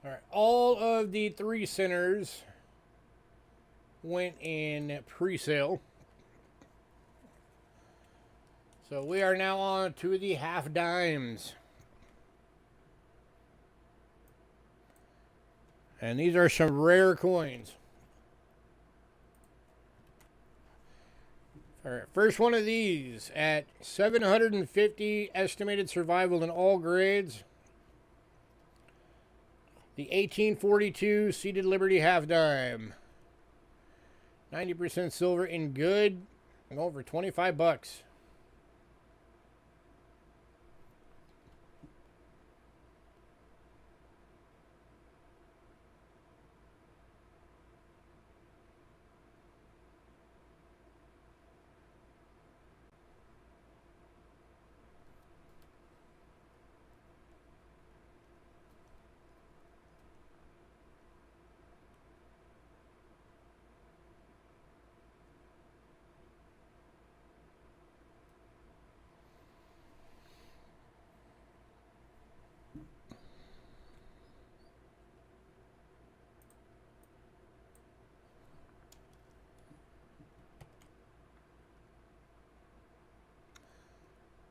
All right. All of the 3 centers went in pre-sale. So we are now on to the half dimes. And these are some rare coins. All right, first one of these at 750 estimated survival in all grades. The 1842 Seated Liberty half dime. 90% silver in good. And over 25 bucks.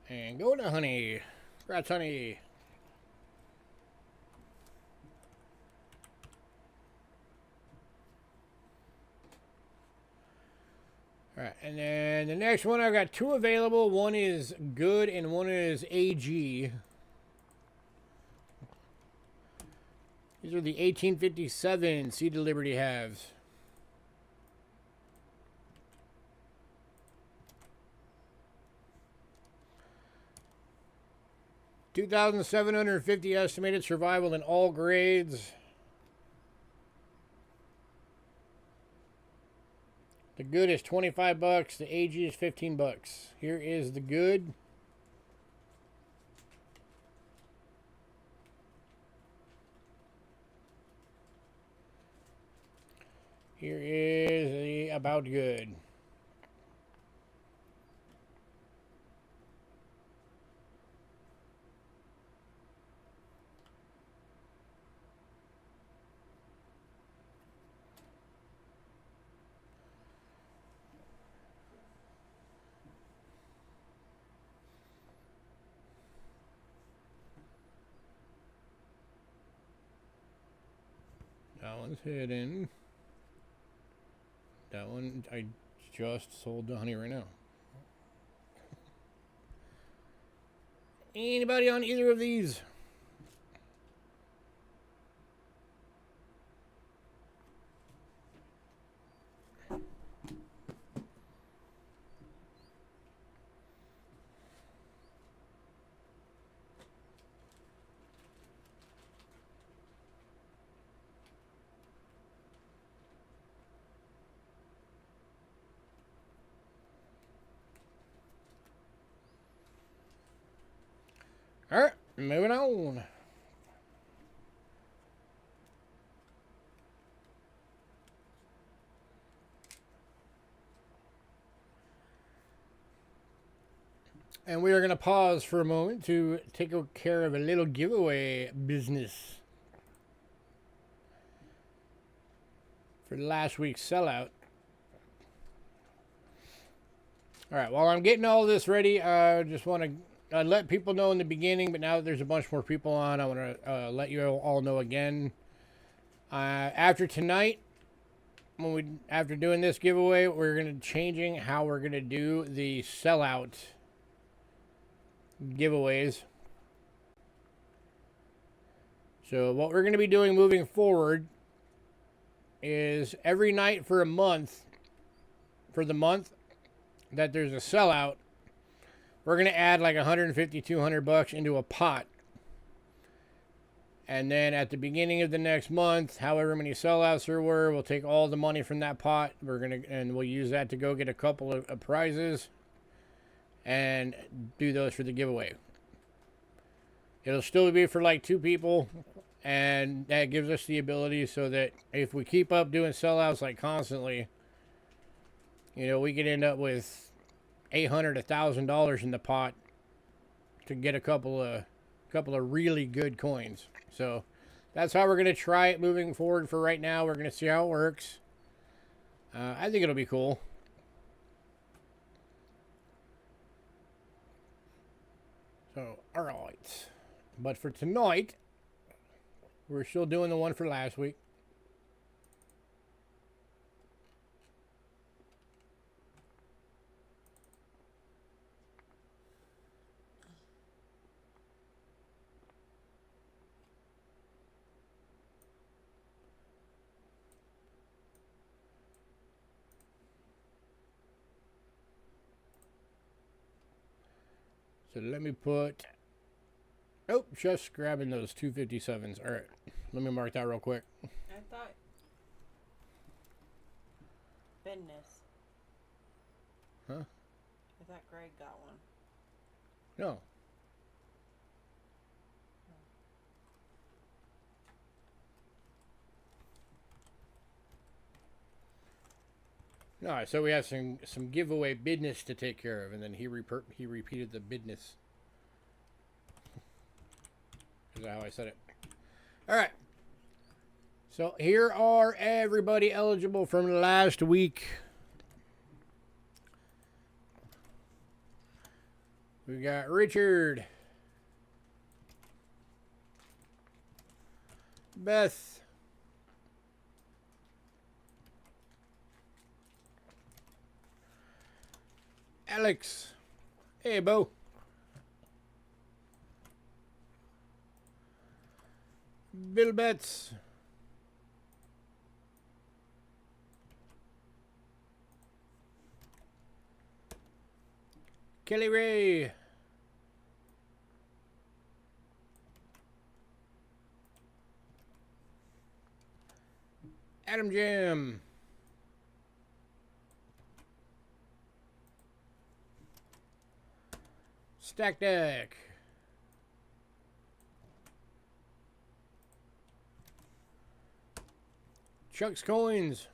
And go to honey. Congrats, honey. All right, and then the next one, I've got 2 available. One is good and one is AG. These are the 1857 Seated Liberty halves. $2,750 estimated survival in all grades. The good is 25 bucks. The AG is 15 bucks. Here is the good. Here is the about good. That one's hidden. That one, I just sold the honey right now. Anybody on either of these? All right, moving on. And we are going to pause for a moment to take care of a little giveaway business for last week's sellout. All right, while I'm getting all this ready, I just want to let people know in the beginning, but now that there's a bunch more people on, I want to let you all know again. After tonight, after doing this giveaway, we're going to be changing how we're going to do the sellout giveaways. So what we're going to be doing moving forward is every night for a month, for the month that there's a sellout, we're going to add like 150, 200 bucks into a pot. And then at the beginning of the next month, however many sellouts there were, we'll take all the money from that pot. And we'll use that to go get a couple of prizes and do those for the giveaway. It'll still be for like 2 people, and that gives us the ability so that if we keep up doing sellouts like constantly, you know, we could end up with $800, $1,000 in the pot to get a couple of really good coins. So that's how we're going to try it moving forward. For right now, we're going to see how it works. I think it'll be cool. So, all right. But for tonight, we're still doing the one for last week. So let me put... Oh, just grabbing those 257s. All right. Let me mark that real quick. I thought business. Huh? I thought Greg got one. No. No, so we have some giveaway business to take care of, and then he repeated the business. Is that how I said it? All right. So here are everybody eligible from last week. We got Richard, Beth, Alex, hey Bo, Bill Betts, Kelly Ray, Adam Jam, Stack Deck, Chuck's Coins,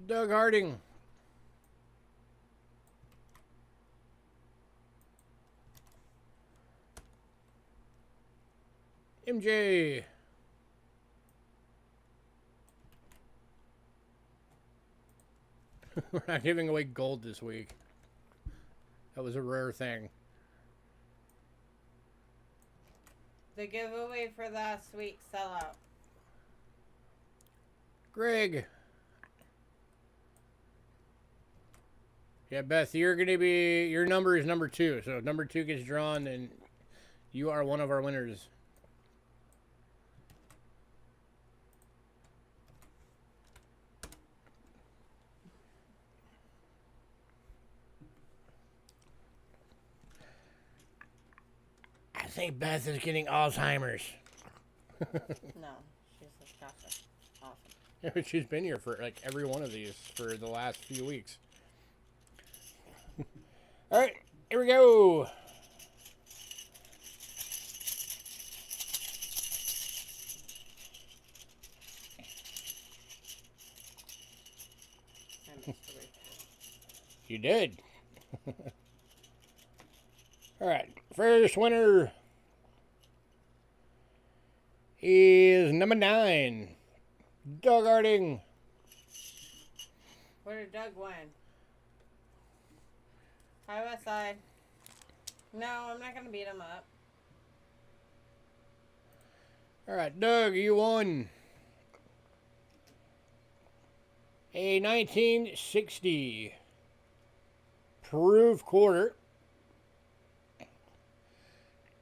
Doug Harding, MJ, we're not giving away gold this week. That was a rare thing. The giveaway for last week's sellout. Greg. Yeah, Beth, you're going to be... Your number is number 2. So if number 2 gets drawn, then you are one of our winners. I think Beth is getting Alzheimer's. No, she's disgusting. Awesome. Yeah, but she's been here for like every one of these for the last few weeks. All right, here we go. You did. All right. First winner is number 9, Doug Harding. Where did Doug win? Hi, West Side. No, I'm not gonna beat him up. All right, Doug, you won a 1960 proof quarter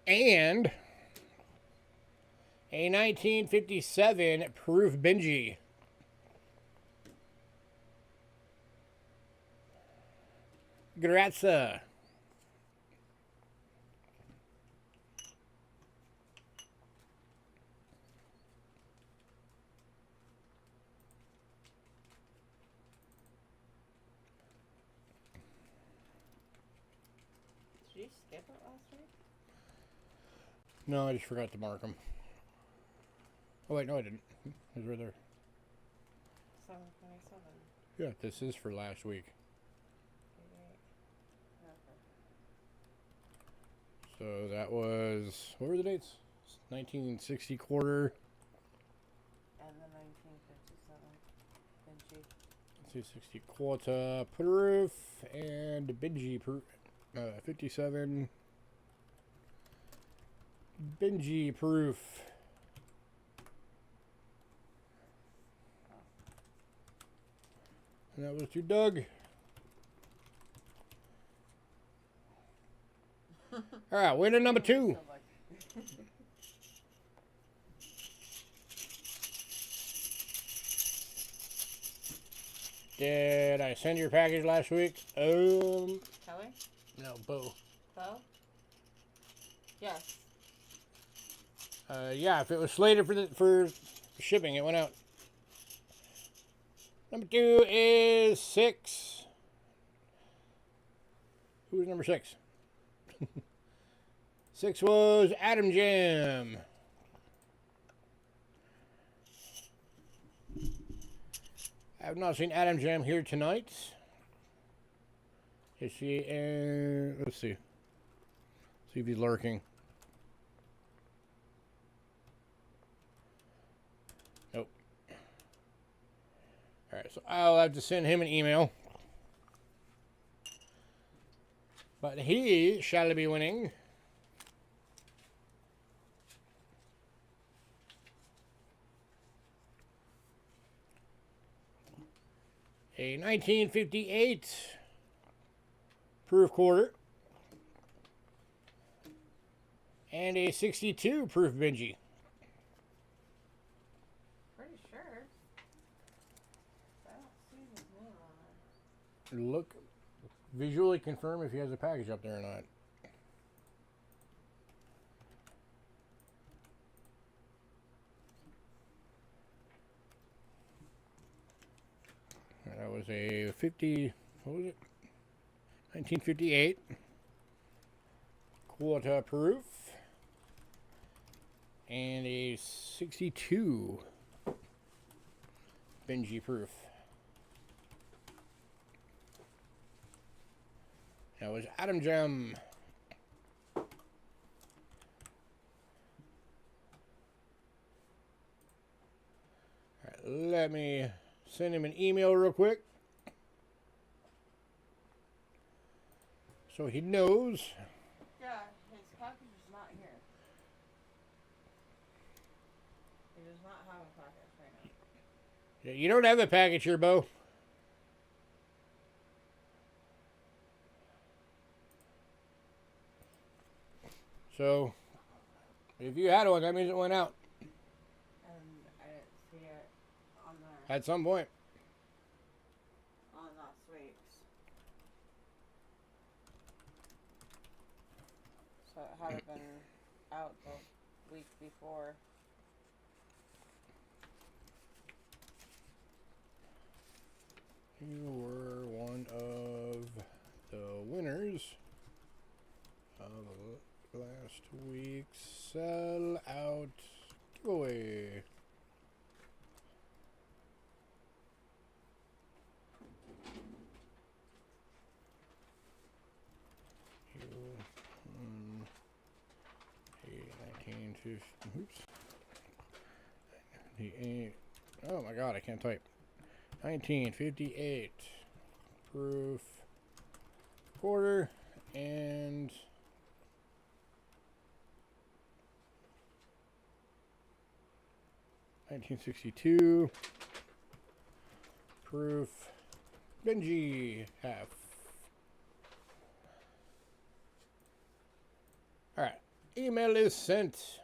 and a 1957 proof Benji. Grazie. Did you skip it last week? No, I just forgot to mark them. Oh, wait, no, I didn't. It was right there. 727. Yeah, this is for last week. So that was, what were the dates? 1960 quarter. And the 1957 Benji. 60 quarter proof and Benji proof. 57 Benji proof. And that was to Doug. All right, winner number 2. Did I send your package last week? Kelly? No, Bo. Bo? Yes. Yeah, if it was slated for shipping, it went out. Number 2 is 6. Who was number 6? 6 was Adam Jam. I have not seen Adam Jam here tonight. Is he in? Let's see. See if he's lurking. Nope. Alright, so I'll have to send him an email. But he shall be winning a 1958 proof quarter and a 62 proof Benji. Pretty sure. I don't see his name on there. Look, visually confirm if he has a package up there or not. That was a 50, what was it? 1958 quarter proof and a 62 Benji proof. That was Adam Jam. All right, let me send him an email real quick so he knows. Yeah, his package is not here. He does not have a package right now. Yeah, you don't have a package here, Bo. So, if you had one, that means it went out. And I didn't see it on there. At some point. On last week's. So it had been out the week before. You were one of the winners of last week's Sellout giveaway. Oops. 58. Oh my god, I can't type. 1958. Proof. Quarter. And 1962. Proof. Benji. Half. Alright. Email is sent.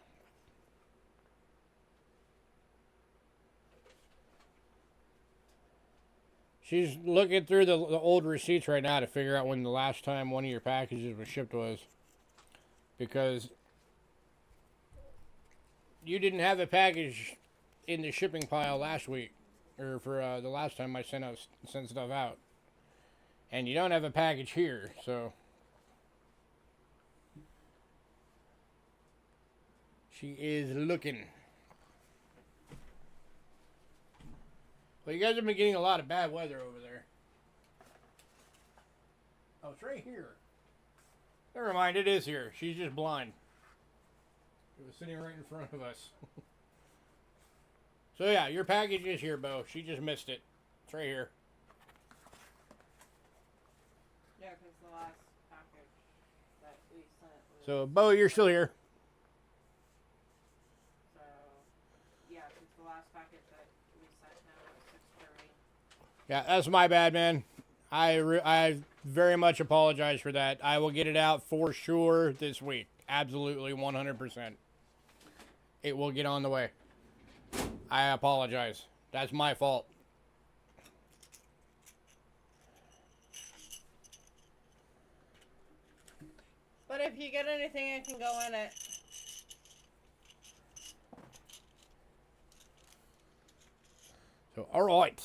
She's looking through the old receipts right now to figure out when the last time one of your packages was shipped was. Because you didn't have a package in the shipping pile last week. Or for the last time I sent stuff out. And you don't have a package here, so. She is looking. Well, you guys have been getting a lot of bad weather over there. Oh, it's right here. Never mind, it is here. She's just blind. It was sitting right in front of us. So yeah, your package is here, Bo. She just missed it. It's right here. Yeah, because the last package that we sent was... So, Bo, you're still here. So, yeah, because the last package that we sent him was 6:30. Yeah, that's my bad, man. I very much apologize for that. I will get it out for sure this week. Absolutely, 100%. It will get on the way. I apologize. That's my fault. But if you get anything, it can go in it. So, all right.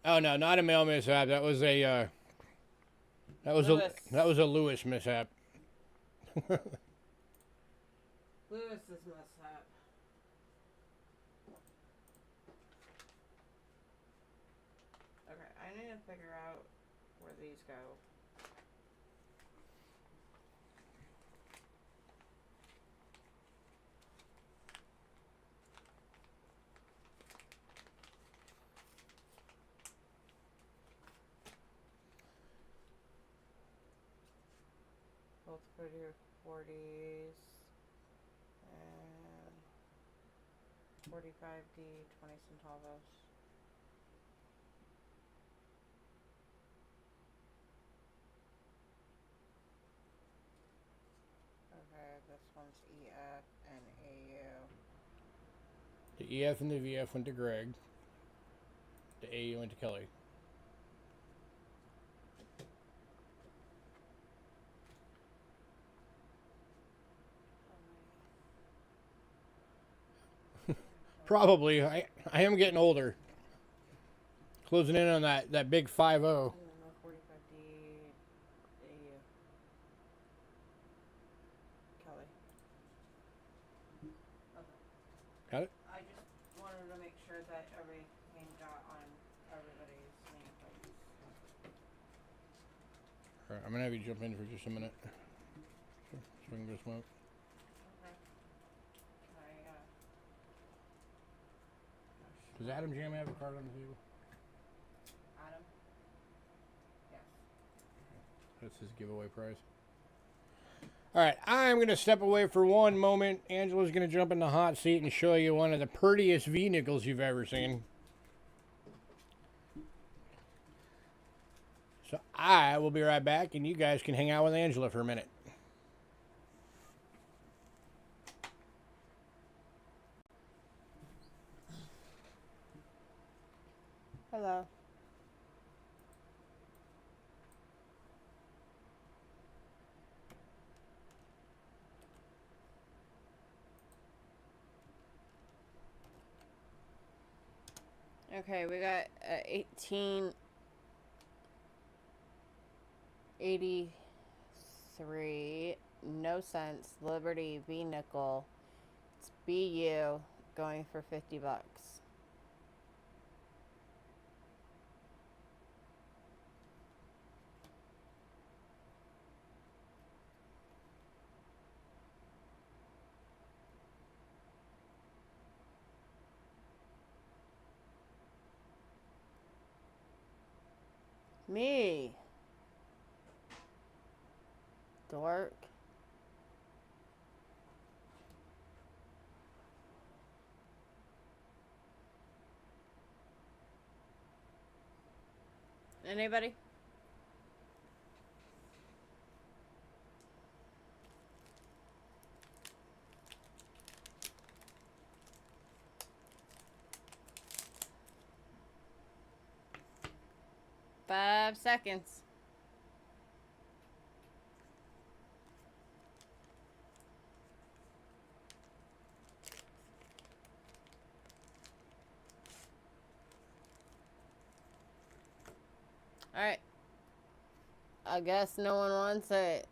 Oh no, not a mail mishap. That was a that was a Lewis mishap. Lewis's mishap. Okay, I need to figure out where these go. Both put here 40s and 45D 20 centavos. Okay, this one's EF and AU. The EF and the VF went to Greg. The AU went to Kelly. Probably. I am getting older. Closing in on that big 5-0. 45D AU. Kelly. Okay. Got it? I just wanted to make sure that everything got on everybody's nameplates. Alright, I'm gonna have you jump in for just a minute. So we can go smoke. Okay. Does Adam Jam have a card on the table? Adam? Yes. That's his giveaway prize. Alright, I'm going to step away for one moment. Angela's going to jump in the hot seat and show you one of the prettiest V-nickels you've ever seen. So I will be right back, and you guys can hang out with Angela for a minute. Hello. Okay, we got 1883, no cents, Liberty V nickel. It's BU going for $50. Me. Dork. Anybody? Five seconds. Alright. I guess no one wants it.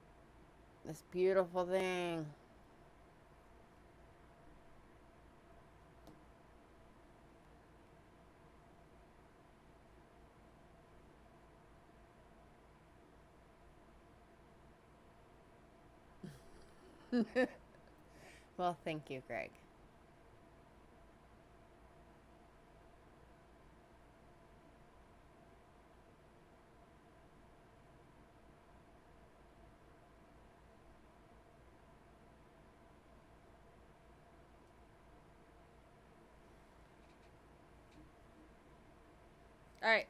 This beautiful thing. Well, thank you, Greg. Alright.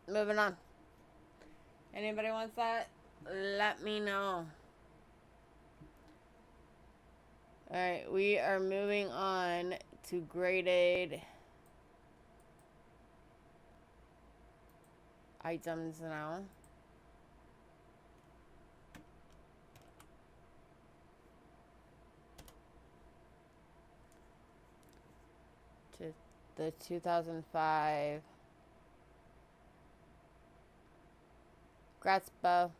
Moving on. Anybody wants that? Let me know. Alright, we are moving on to graded items now. To the 2005 Gratzbo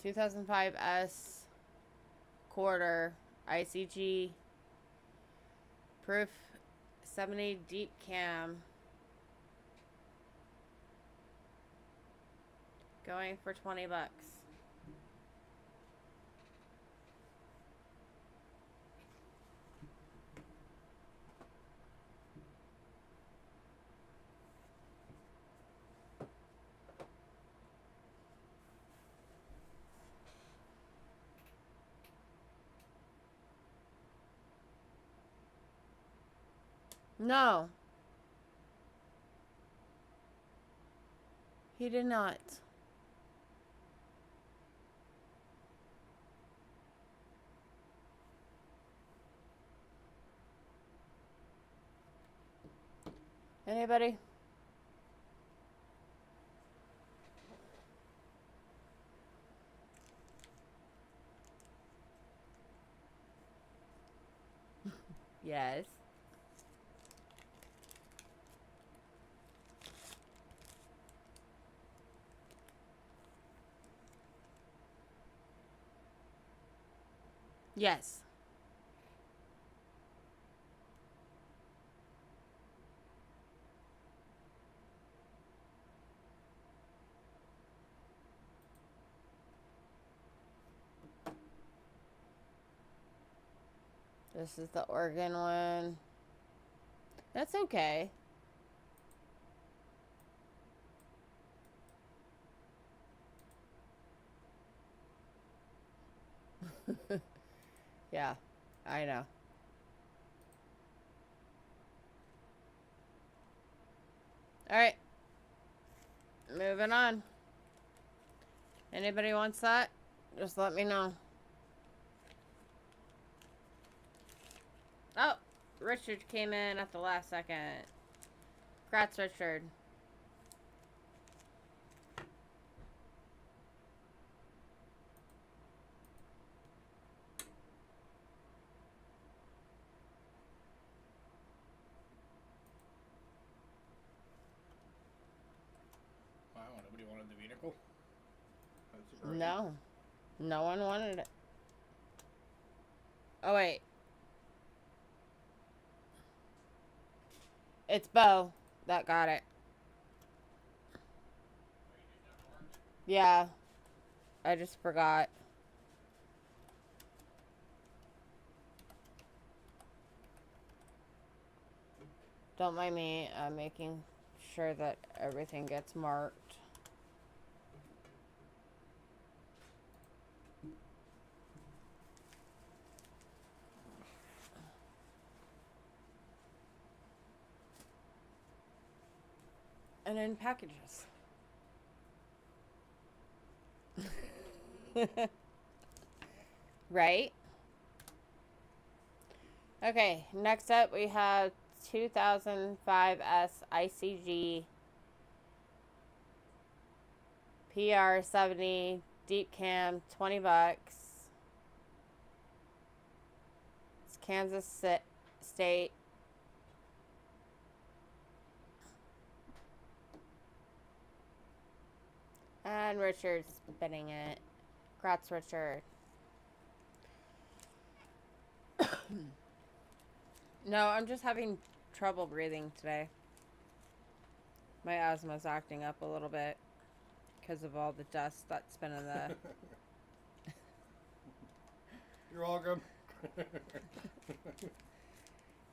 2005 S quarter ICG proof 70 deep cam going for $20. No. He did not. Anybody? Yes. Yes. This is the Oregon one. That's okay. Yeah, I know. Alright. Moving on. Anybody wants that? Just let me know. Oh, Richard came in at the last second. Congrats, Richard. Wow, nobody wanted the vehicle? That's surprising. No. No one wanted it. Oh, wait. It's Bo that got it. Yeah. I just forgot. Don't mind me. I'm making sure that everything gets marked. And in packages. Right? Okay, next up we have 2005S ICG PR70 deep cam, 20 bucks. It's Kansas State. And Richard's bidding it. Congrats, Richard. No, I'm just having trouble breathing today. My asthma's acting up a little bit because of all the dust that's been in the... You're welcome.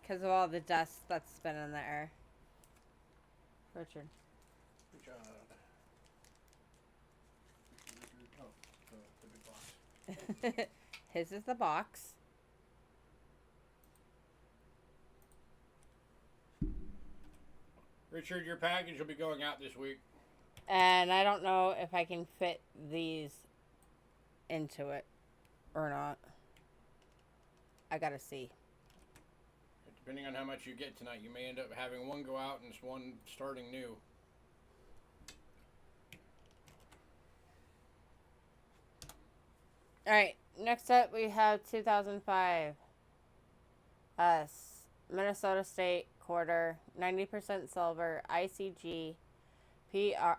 Because of all the dust that's been in the air. Richard. Good job. Oh, the big box. His is the box. Richard, your package will be going out this week. And I don't know if I can fit these into it or not. I gotta see. Depending on how much you get tonight, you may end up having one go out and one starting new. Alright, next up we have 2005 Minnesota State quarter, 90% silver, ICG, PR,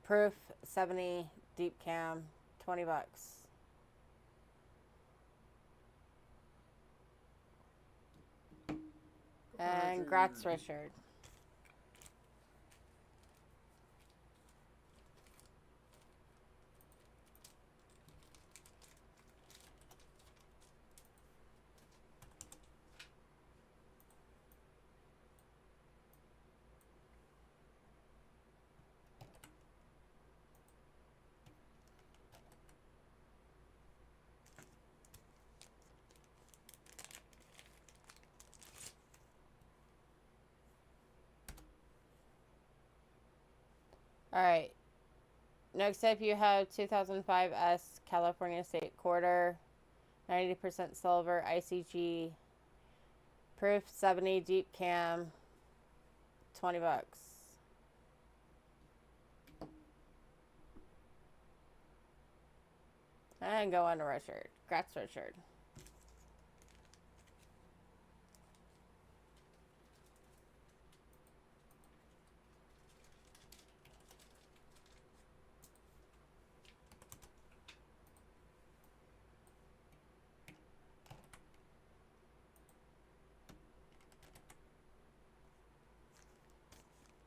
proof 70, deep cam, 20 bucks. And congrats, Richard. Alright. Next up you have 2005 S California State quarter, 90% silver, ICG, proof 70, deep cam, 20 bucks. And go on to Richard. Congrats, Richard.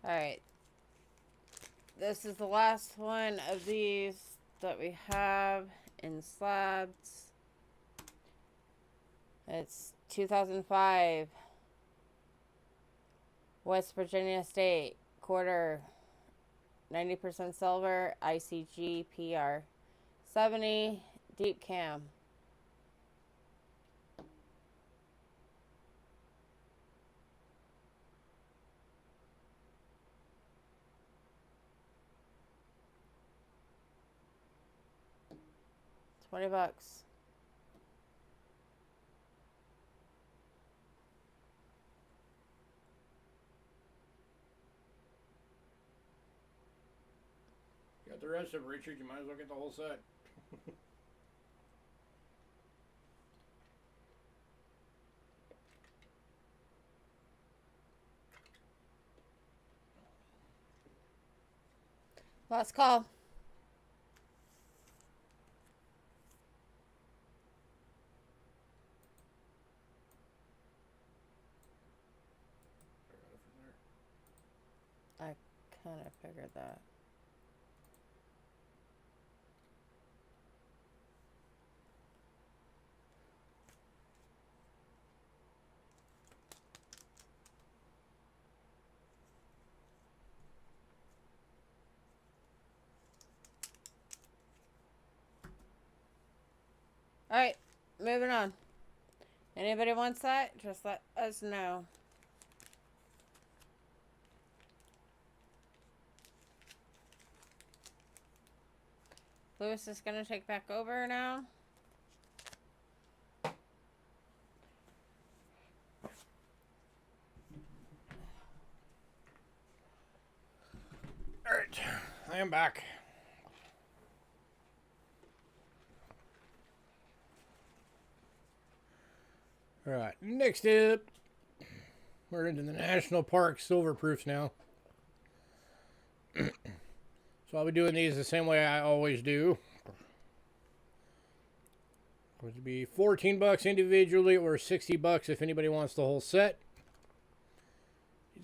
Alright. This is the last one of these that we have in slabs. It's 2005 West Virginia State quarter, 90% silver, ICG, PR 70, deep cam. $20. You got the rest of it, Richard. You might as well get the whole set. Last call. I kind of figured that. Alright, moving on. Anybody wants that? Just let us know. Lewis is going to take back over now. Alright, I am back. Alright, next up, we're into the National Park silver proofs now. So I'll be doing these the same way I always do. It would be $14 individually or $60 if anybody wants the whole set.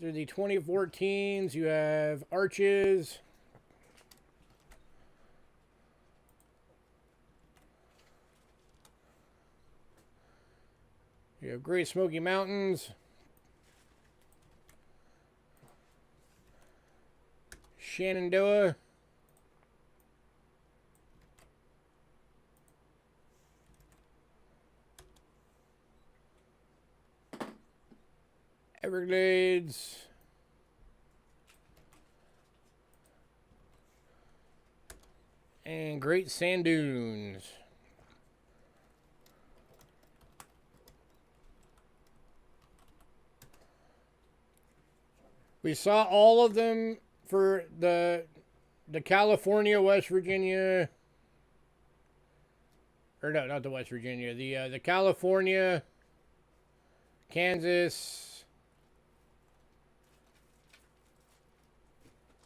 These are the 2014s. You have Arches. You have Great Smoky Mountains. Shenandoah. Everglades. And Great Sand Dunes. We saw all of them for the California, West Virginia, or no, not the West Virginia, the California, Kansas,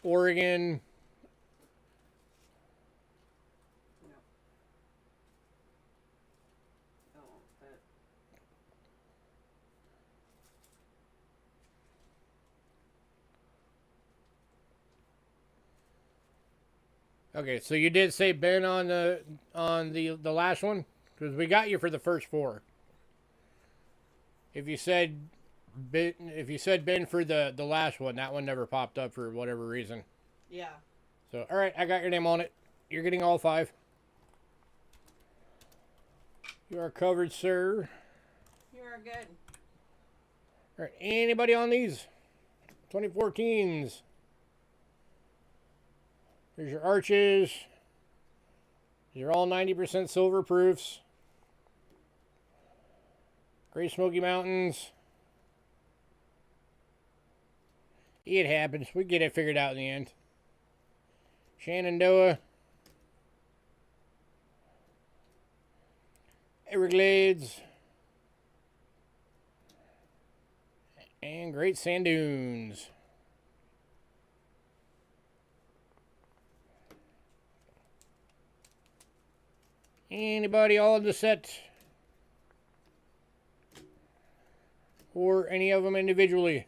Oregon. Okay, so you did say Ben on the last one, because we got you for the first four. If you said Ben for the last one, that one never popped up for whatever reason. Yeah. So all right, I got your name on it. You're getting all 5. You are covered, sir. You are good. All right, anybody on these 2014s? Here's your Arches. These are all 90% silver proofs. Great Smoky Mountains. It happens. We get it figured out in the end. Shenandoah. Everglades. And Great Sand Dunes. Anybody all in the set? Or any of them individually?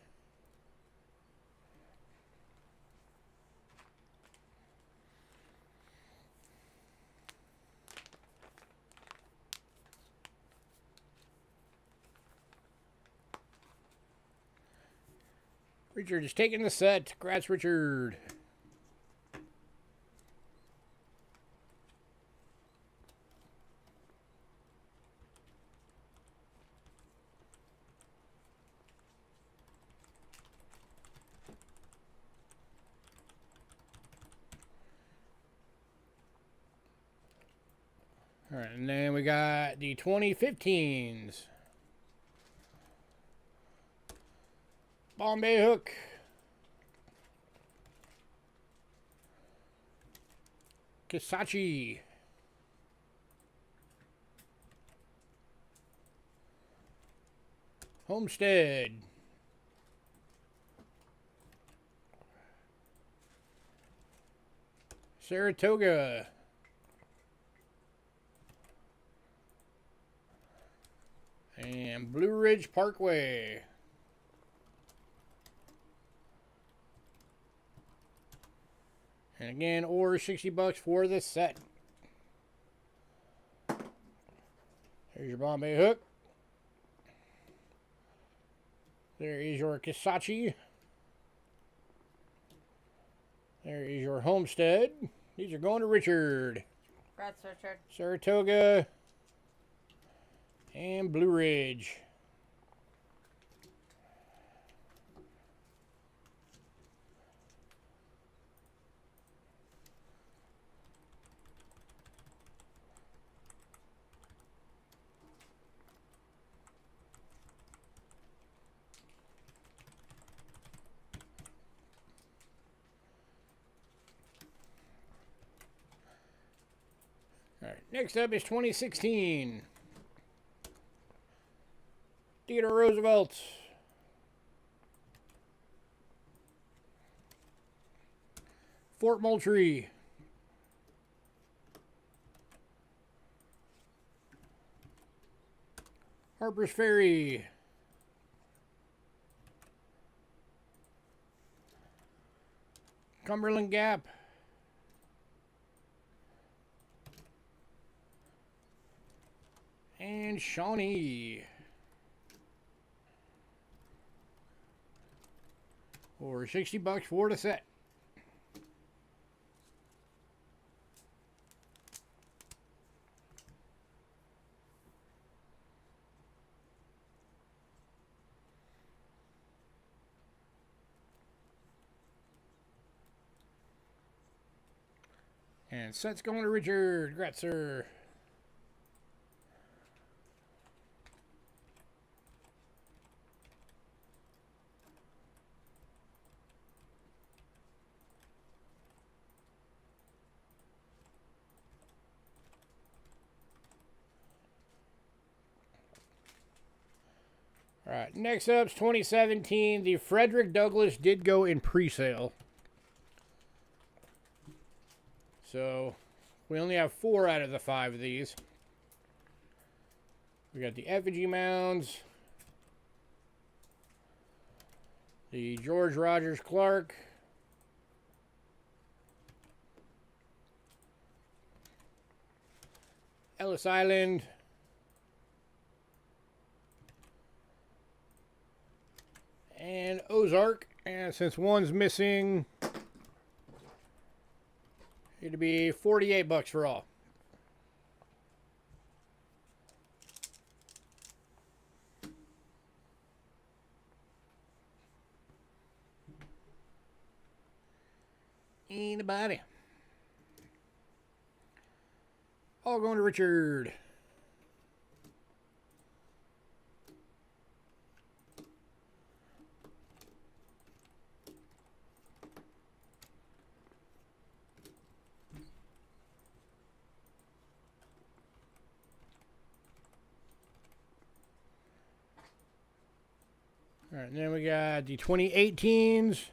Richard is taking the set. Congrats, Richard. All right, and then we got the 2015s. Bombay Hook. Kisachi. Homestead. Saratoga. And Blue Ridge Parkway. And again, or $60 for the set. There's your Bombay Hook. There is your Kisachi. There is your Homestead. These are going to Richard. Congrats, Richard. Saratoga. And Blue Ridge. All right, next up is 2016. Theodore Roosevelt. Fort Moultrie. Harper's Ferry. Cumberland Gap. And Shawnee. Or $60 for the set. And set's going to Richard Gratzer. All right, next up's 2017. The Frederick Douglass did go in pre-sale. So we only have 4 out of the 5 of these. We got the effigy mounds, the George Rogers Clark, Ellis Island, and Ozark. And since one's missing, it'd be $48 for all. Anybody? All going to Richard. All right, and then we got the 2018s.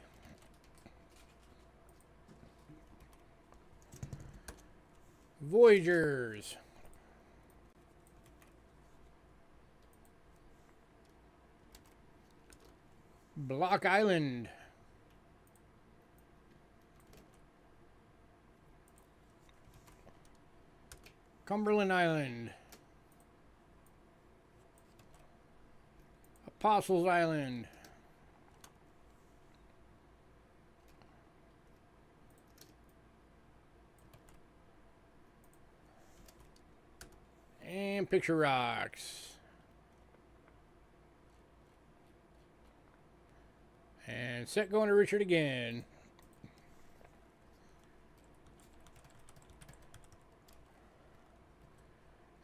Voyagers. Block Island. Cumberland Island. Apostles Island. And Picture Rocks. And set going to Richard again.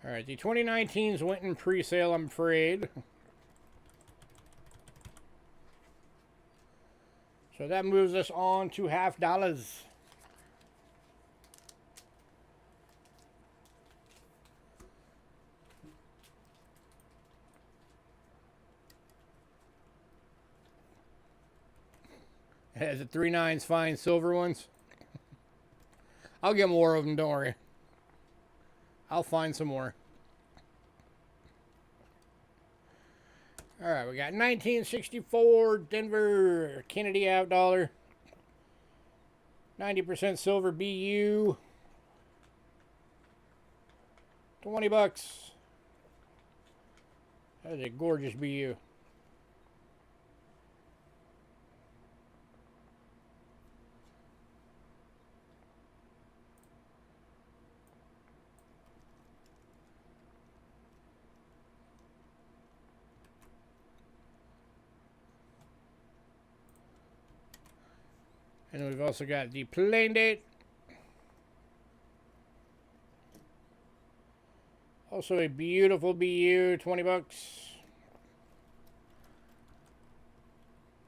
All right, the 2019s went in pre-sale, I'm afraid. So that moves us on to $50. It has the 3 9s fine silver ones. I'll get more of them, don't worry. I'll find some more. All right, we got 1964 Denver Kennedy out dollar. 90% silver BU. $20. That is a gorgeous BU. And we've also got the plain date. Also a beautiful BU, 20 bucks.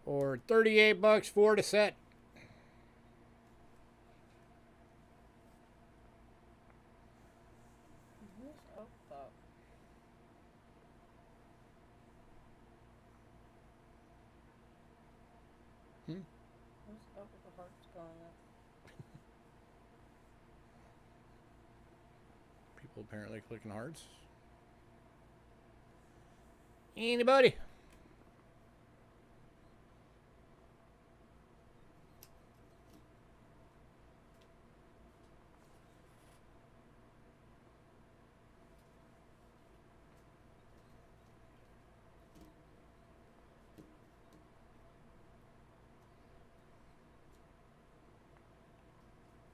Or 38 bucks for the set. Where's Oak though? Where's Oak with the hearts going up? People apparently clicking hearts. Anybody?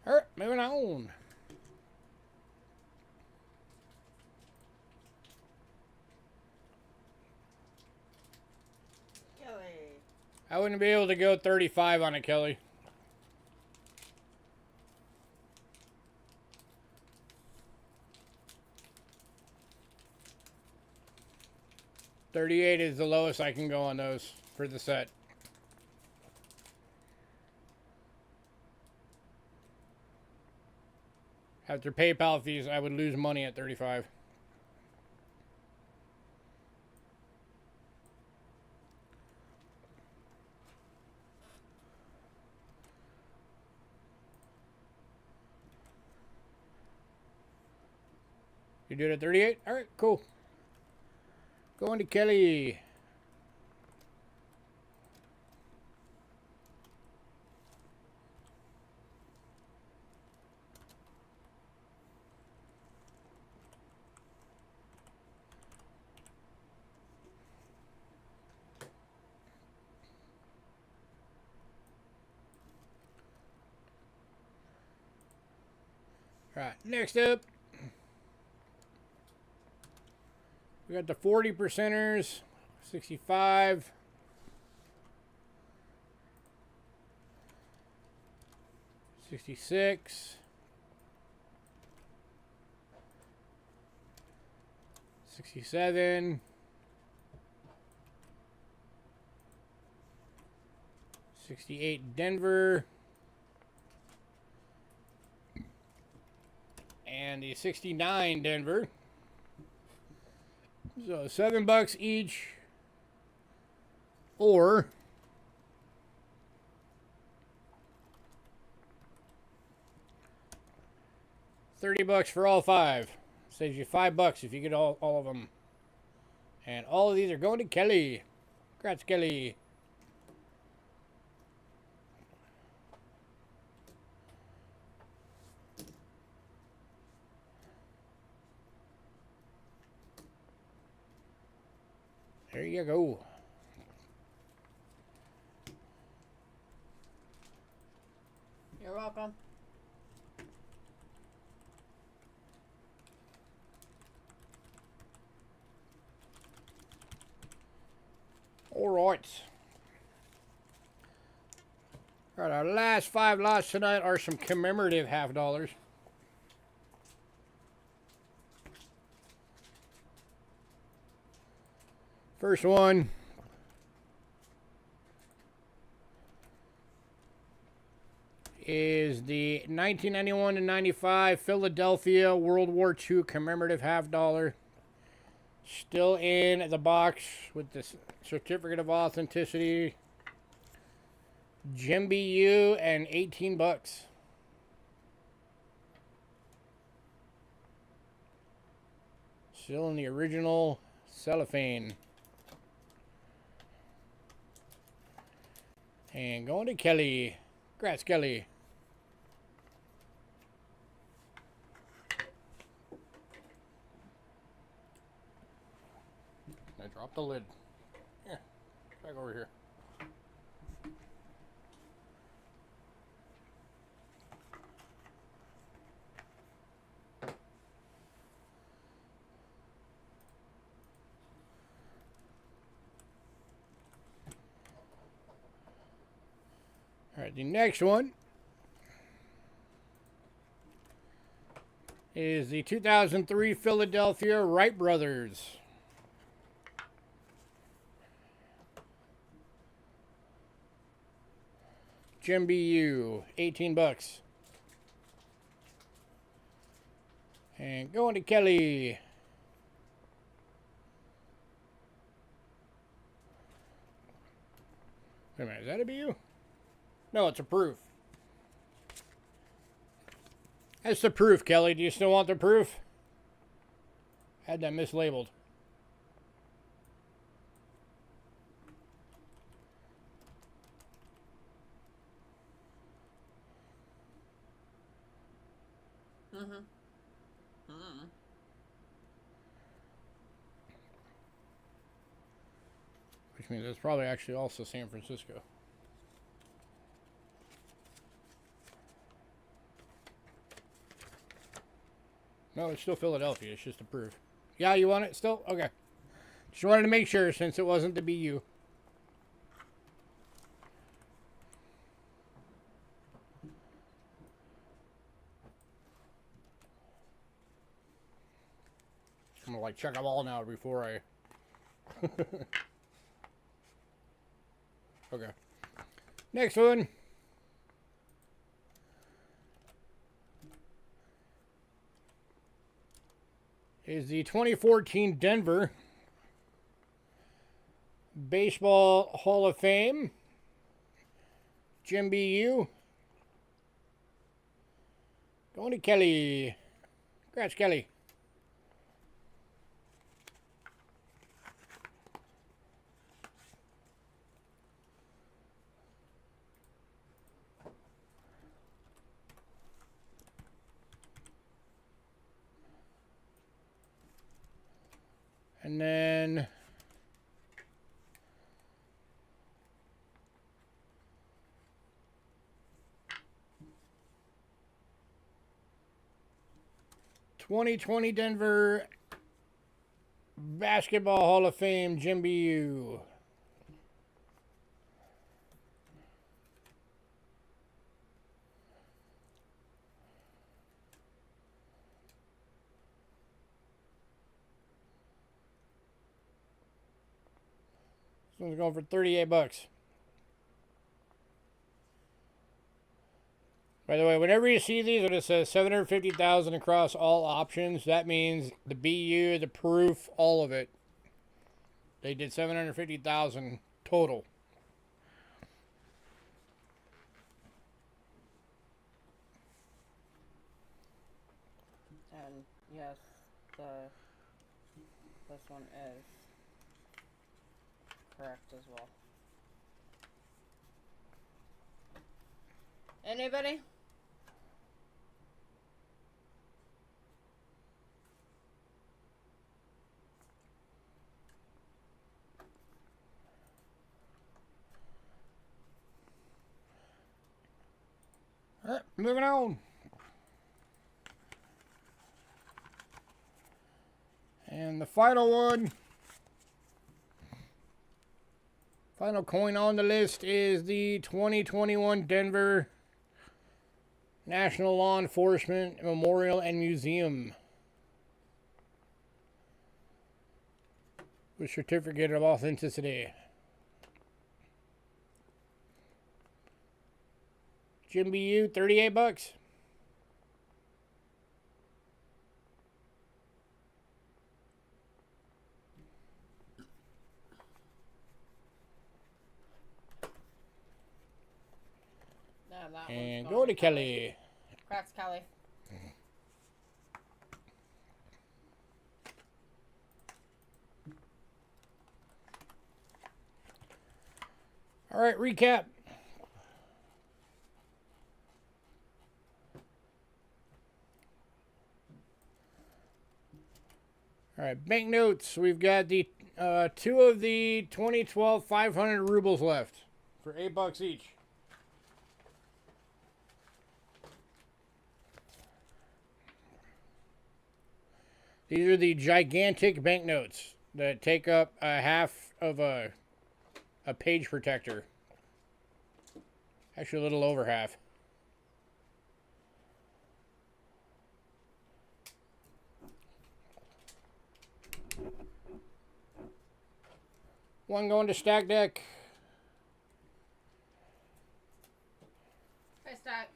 All right, moving on. Kelly. I wouldn't be able to go 35 on it, Kelly. $38 is the lowest I can go on those for the set. After PayPal fees, I would lose money at 35. You did it at 38? All right, cool. Going to Kelly. All right, next up, we got the 40 percenters, 65, 66, 67, 68 Denver, and the 69 Denver. So $7 each, or $30 for all five. Saves you $5 if you get all of them. And all of these are going to Kelly. Congrats, Kelly. There you go. You're welcome. All right. All right, our last 5 lots tonight are some commemorative half dollars. First one is the 1991 to 95 Philadelphia World War II commemorative half dollar. Still in the box with the certificate of authenticity. Jim BU and $18. Still in the original cellophane. And going to Kelly. Congrats, Kelly. I dropped the lid. Here, back over here. All Alright, the next one is the 2003 Philadelphia Wright Brothers. Jim BU, 18 bucks. And going to Kelly. Wait a minute, is that a BU? No, it's a proof. That's the proof, Kelly. Do you still want the proof? Had that mislabeled. Which means it's probably actually also San Francisco. No, it's still Philadelphia. It's just a proof. Yeah, you want it still? Okay. Just wanted to make sure since it wasn't the BU. I'm gonna like check them all now before I... Okay. Next one. Is the 2014 Denver Baseball Hall of Fame. Jim BU. Going to Kelly. Congrats, Kelly. And then '20 Denver Basketball Hall of Fame, Jim BU. This one's going for 38 bucks. By the way, whenever you see these, when it says 750,000 across all options, that means the BU, the proof, all of it. They did 750,000 total. And yes, this one is correct as well. Anybody? All right, moving on. And the final one, final coin on the list is the 2021 Denver National Law Enforcement Memorial and Museum with certificate of authenticity. Jim BU, 38 bucks. No, that And one's go to Kelly. Cracks, Kelly. All right, recap. All right, banknotes. We've got the two of the 2012 500 rubles left for $8 each. These are the gigantic banknotes that take up a half of a page protector. Actually, a little over half. One going to stack deck. Hi, Stack.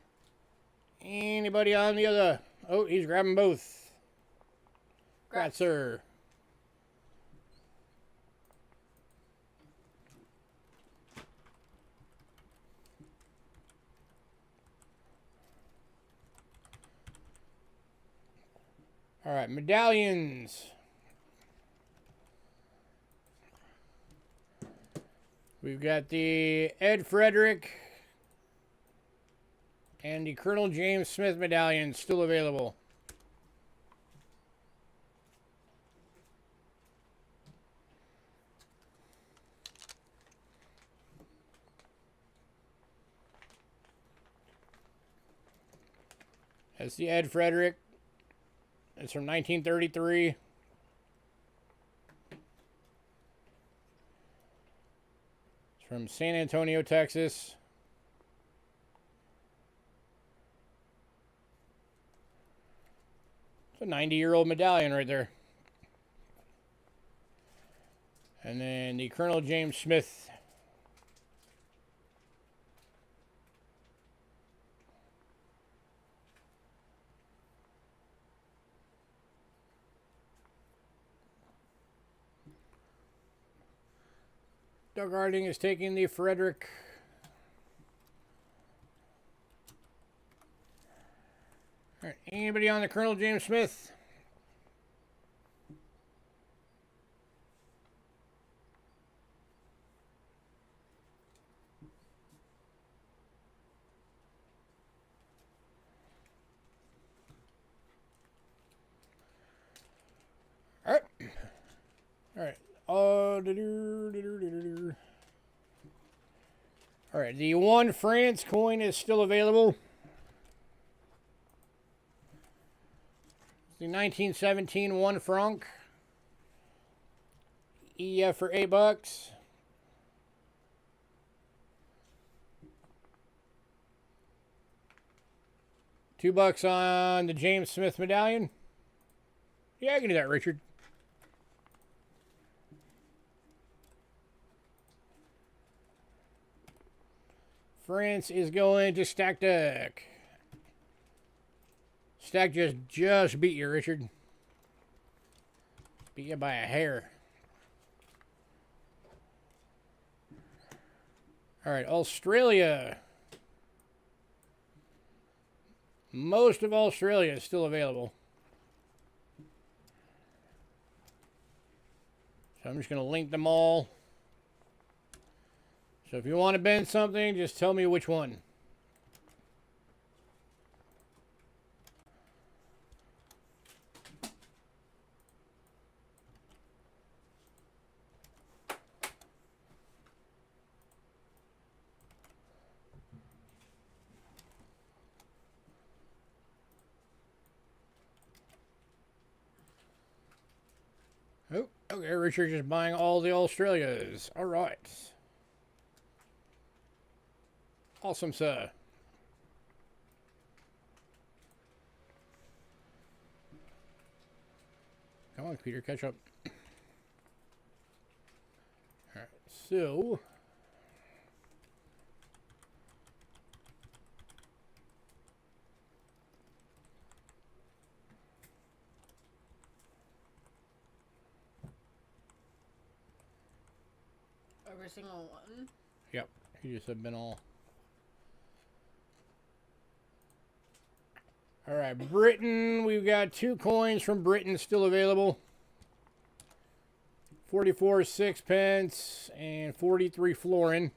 Anybody on the other? Oh, he's grabbing both. Congrats, sir. All right, medallions. We've got the Ed Frederick and the Colonel James Smith medallion still available. That's the Ed Frederick. It's from 1933. It's from San Antonio, Texas. It's a 90-year-old medallion right there. And then the Colonel James Smith. Doug Harding is taking the Frederick. All right, anybody on the Colonel James Smith? All right. All right. All right, the one France coin is still available. The 1917 1 franc. EF for $8. $2 on the James Smith medallion. Yeah, I can do that, Richard. France is going to stack deck. Stack just beat you, Richard. Beat you by a hair. All right, Australia. Most of Australia is still available. So I'm just going to link them all. So if you want to bend something, just tell me which one. Oh, okay, Richard's just buying all the Australias. All right. Awesome, sir. Come on, Peter, catch up. All right, so... Every single one? Yep, he just have been all... All right, Britain. We've got 2 coins from Britain still available. 44 sixpence and 43 florin.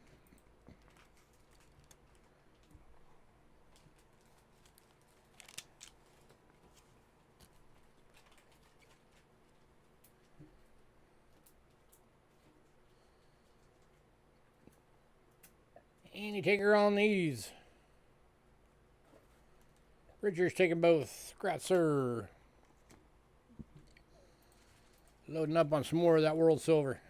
Any taker on these? Richard's taking both. Congrats, sir. Loading up on some more of that world silver.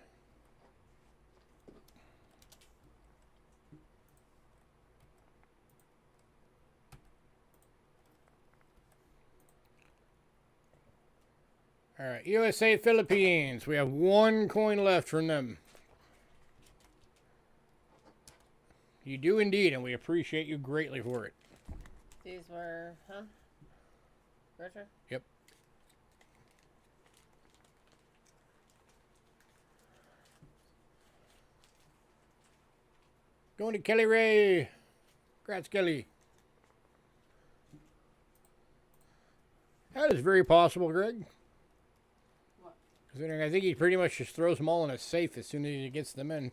All right, USA Philippines. We have one coin left from them. You do indeed, and we appreciate you greatly for it. These were, huh? Richard? Yep. Going to Kelly Ray. Congrats, Kelly. That is very possible, Greg. What? Considering I think he pretty much just throws them all in a safe as soon as he gets them in.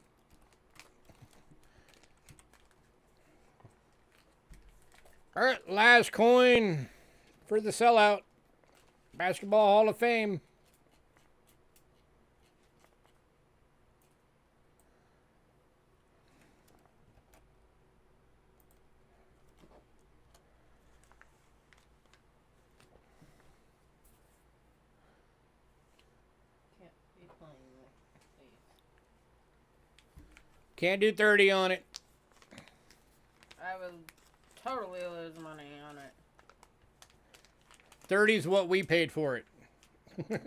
All right, last coin for the sellout. Basketball Hall of Fame. Can't be playing with these. Can't do 30 on it. I would totally lose money on it. 30 is what we paid for it. The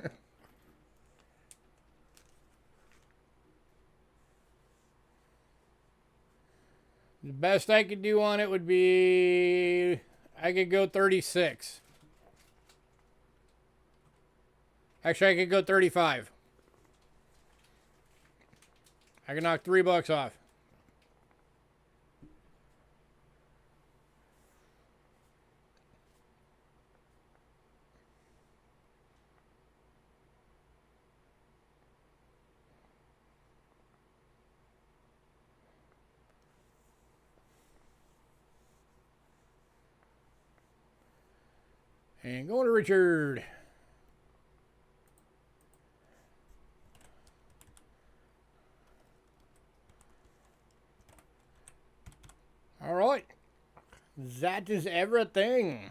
best I could do on it would be... I could go 36. Actually, I could go 35. I can knock $3 off. And going to Richard. All right. That is everything.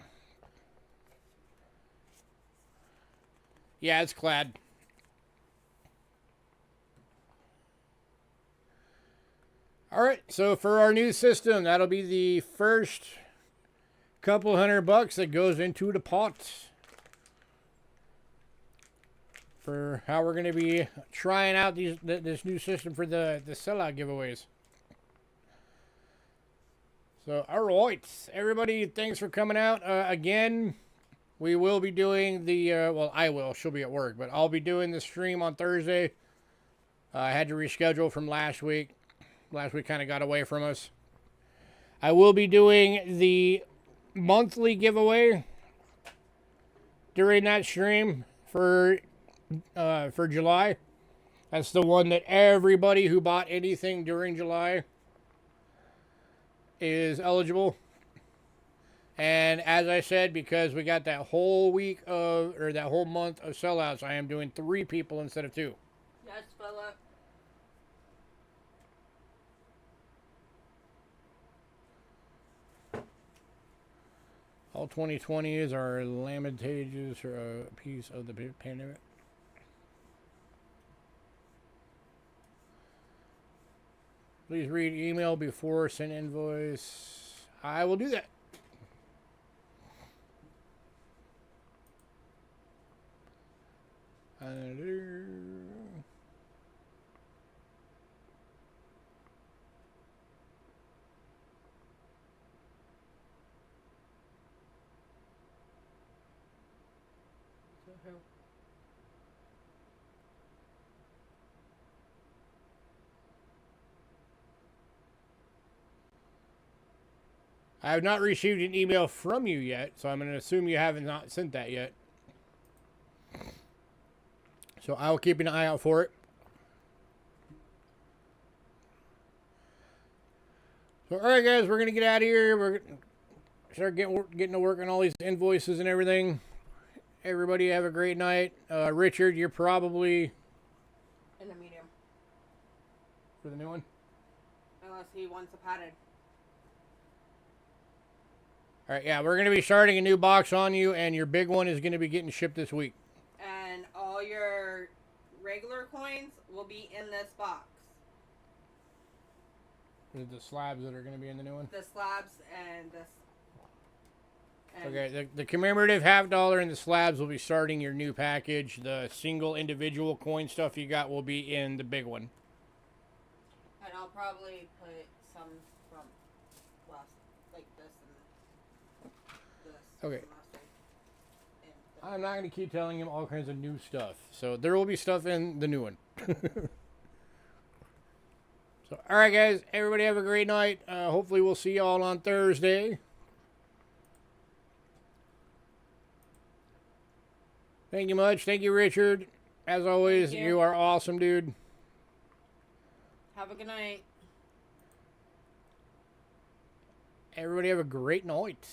Yeah, it's clad. All right, so for our new system, that'll be the first couple $100 that goes into the pot for how we're going to be trying out this new system for the sellout giveaways. So, all right, everybody, thanks for coming out. Again, we will be doing the, well, I will. She'll be at work, but I'll be doing the stream on Thursday. I had to reschedule from last week. Last week kind of got away from us. I will be doing the monthly giveaway during that stream for July. That's the one that everybody who bought anything during July is eligible. And as I said, because we got that whole week of, or that whole month of sellouts, I am doing 3 people instead of 2. Yes, Philip. All 2020s are lamentations for a piece of the pandemic. Please read email before send invoice. I will do that. I have not received an email from you yet, so I'm going to assume you haven't not sent that yet. So I will keep an eye out for it. So, all right, guys, we're going to get out of here. We're going to start getting to work on all these invoices and everything. Everybody have a great night. Richard, you're probably... In a medium. For the new one? Unless he wants a padded. All right, yeah, we're going to be starting a new box on you, and your big one is going to be getting shipped this week. And all your regular coins will be in this box. The slabs that are going to be in the new one? The slabs and this. And Okay, the commemorative $50 and the slabs will be starting your new package. The single individual coin stuff you got will be in the big one. And I'll probably put some from last, like this and this. Okay. From last week in the I'm not going to keep telling him all kinds of new stuff. So there will be stuff in the new one. So, all right, guys. Everybody have a great night. Hopefully we'll see y'all on Thursday. Thank you much. Thank you, Richard. As always, Thank you. you are awesome, dude. Have a good night. Everybody have a great night.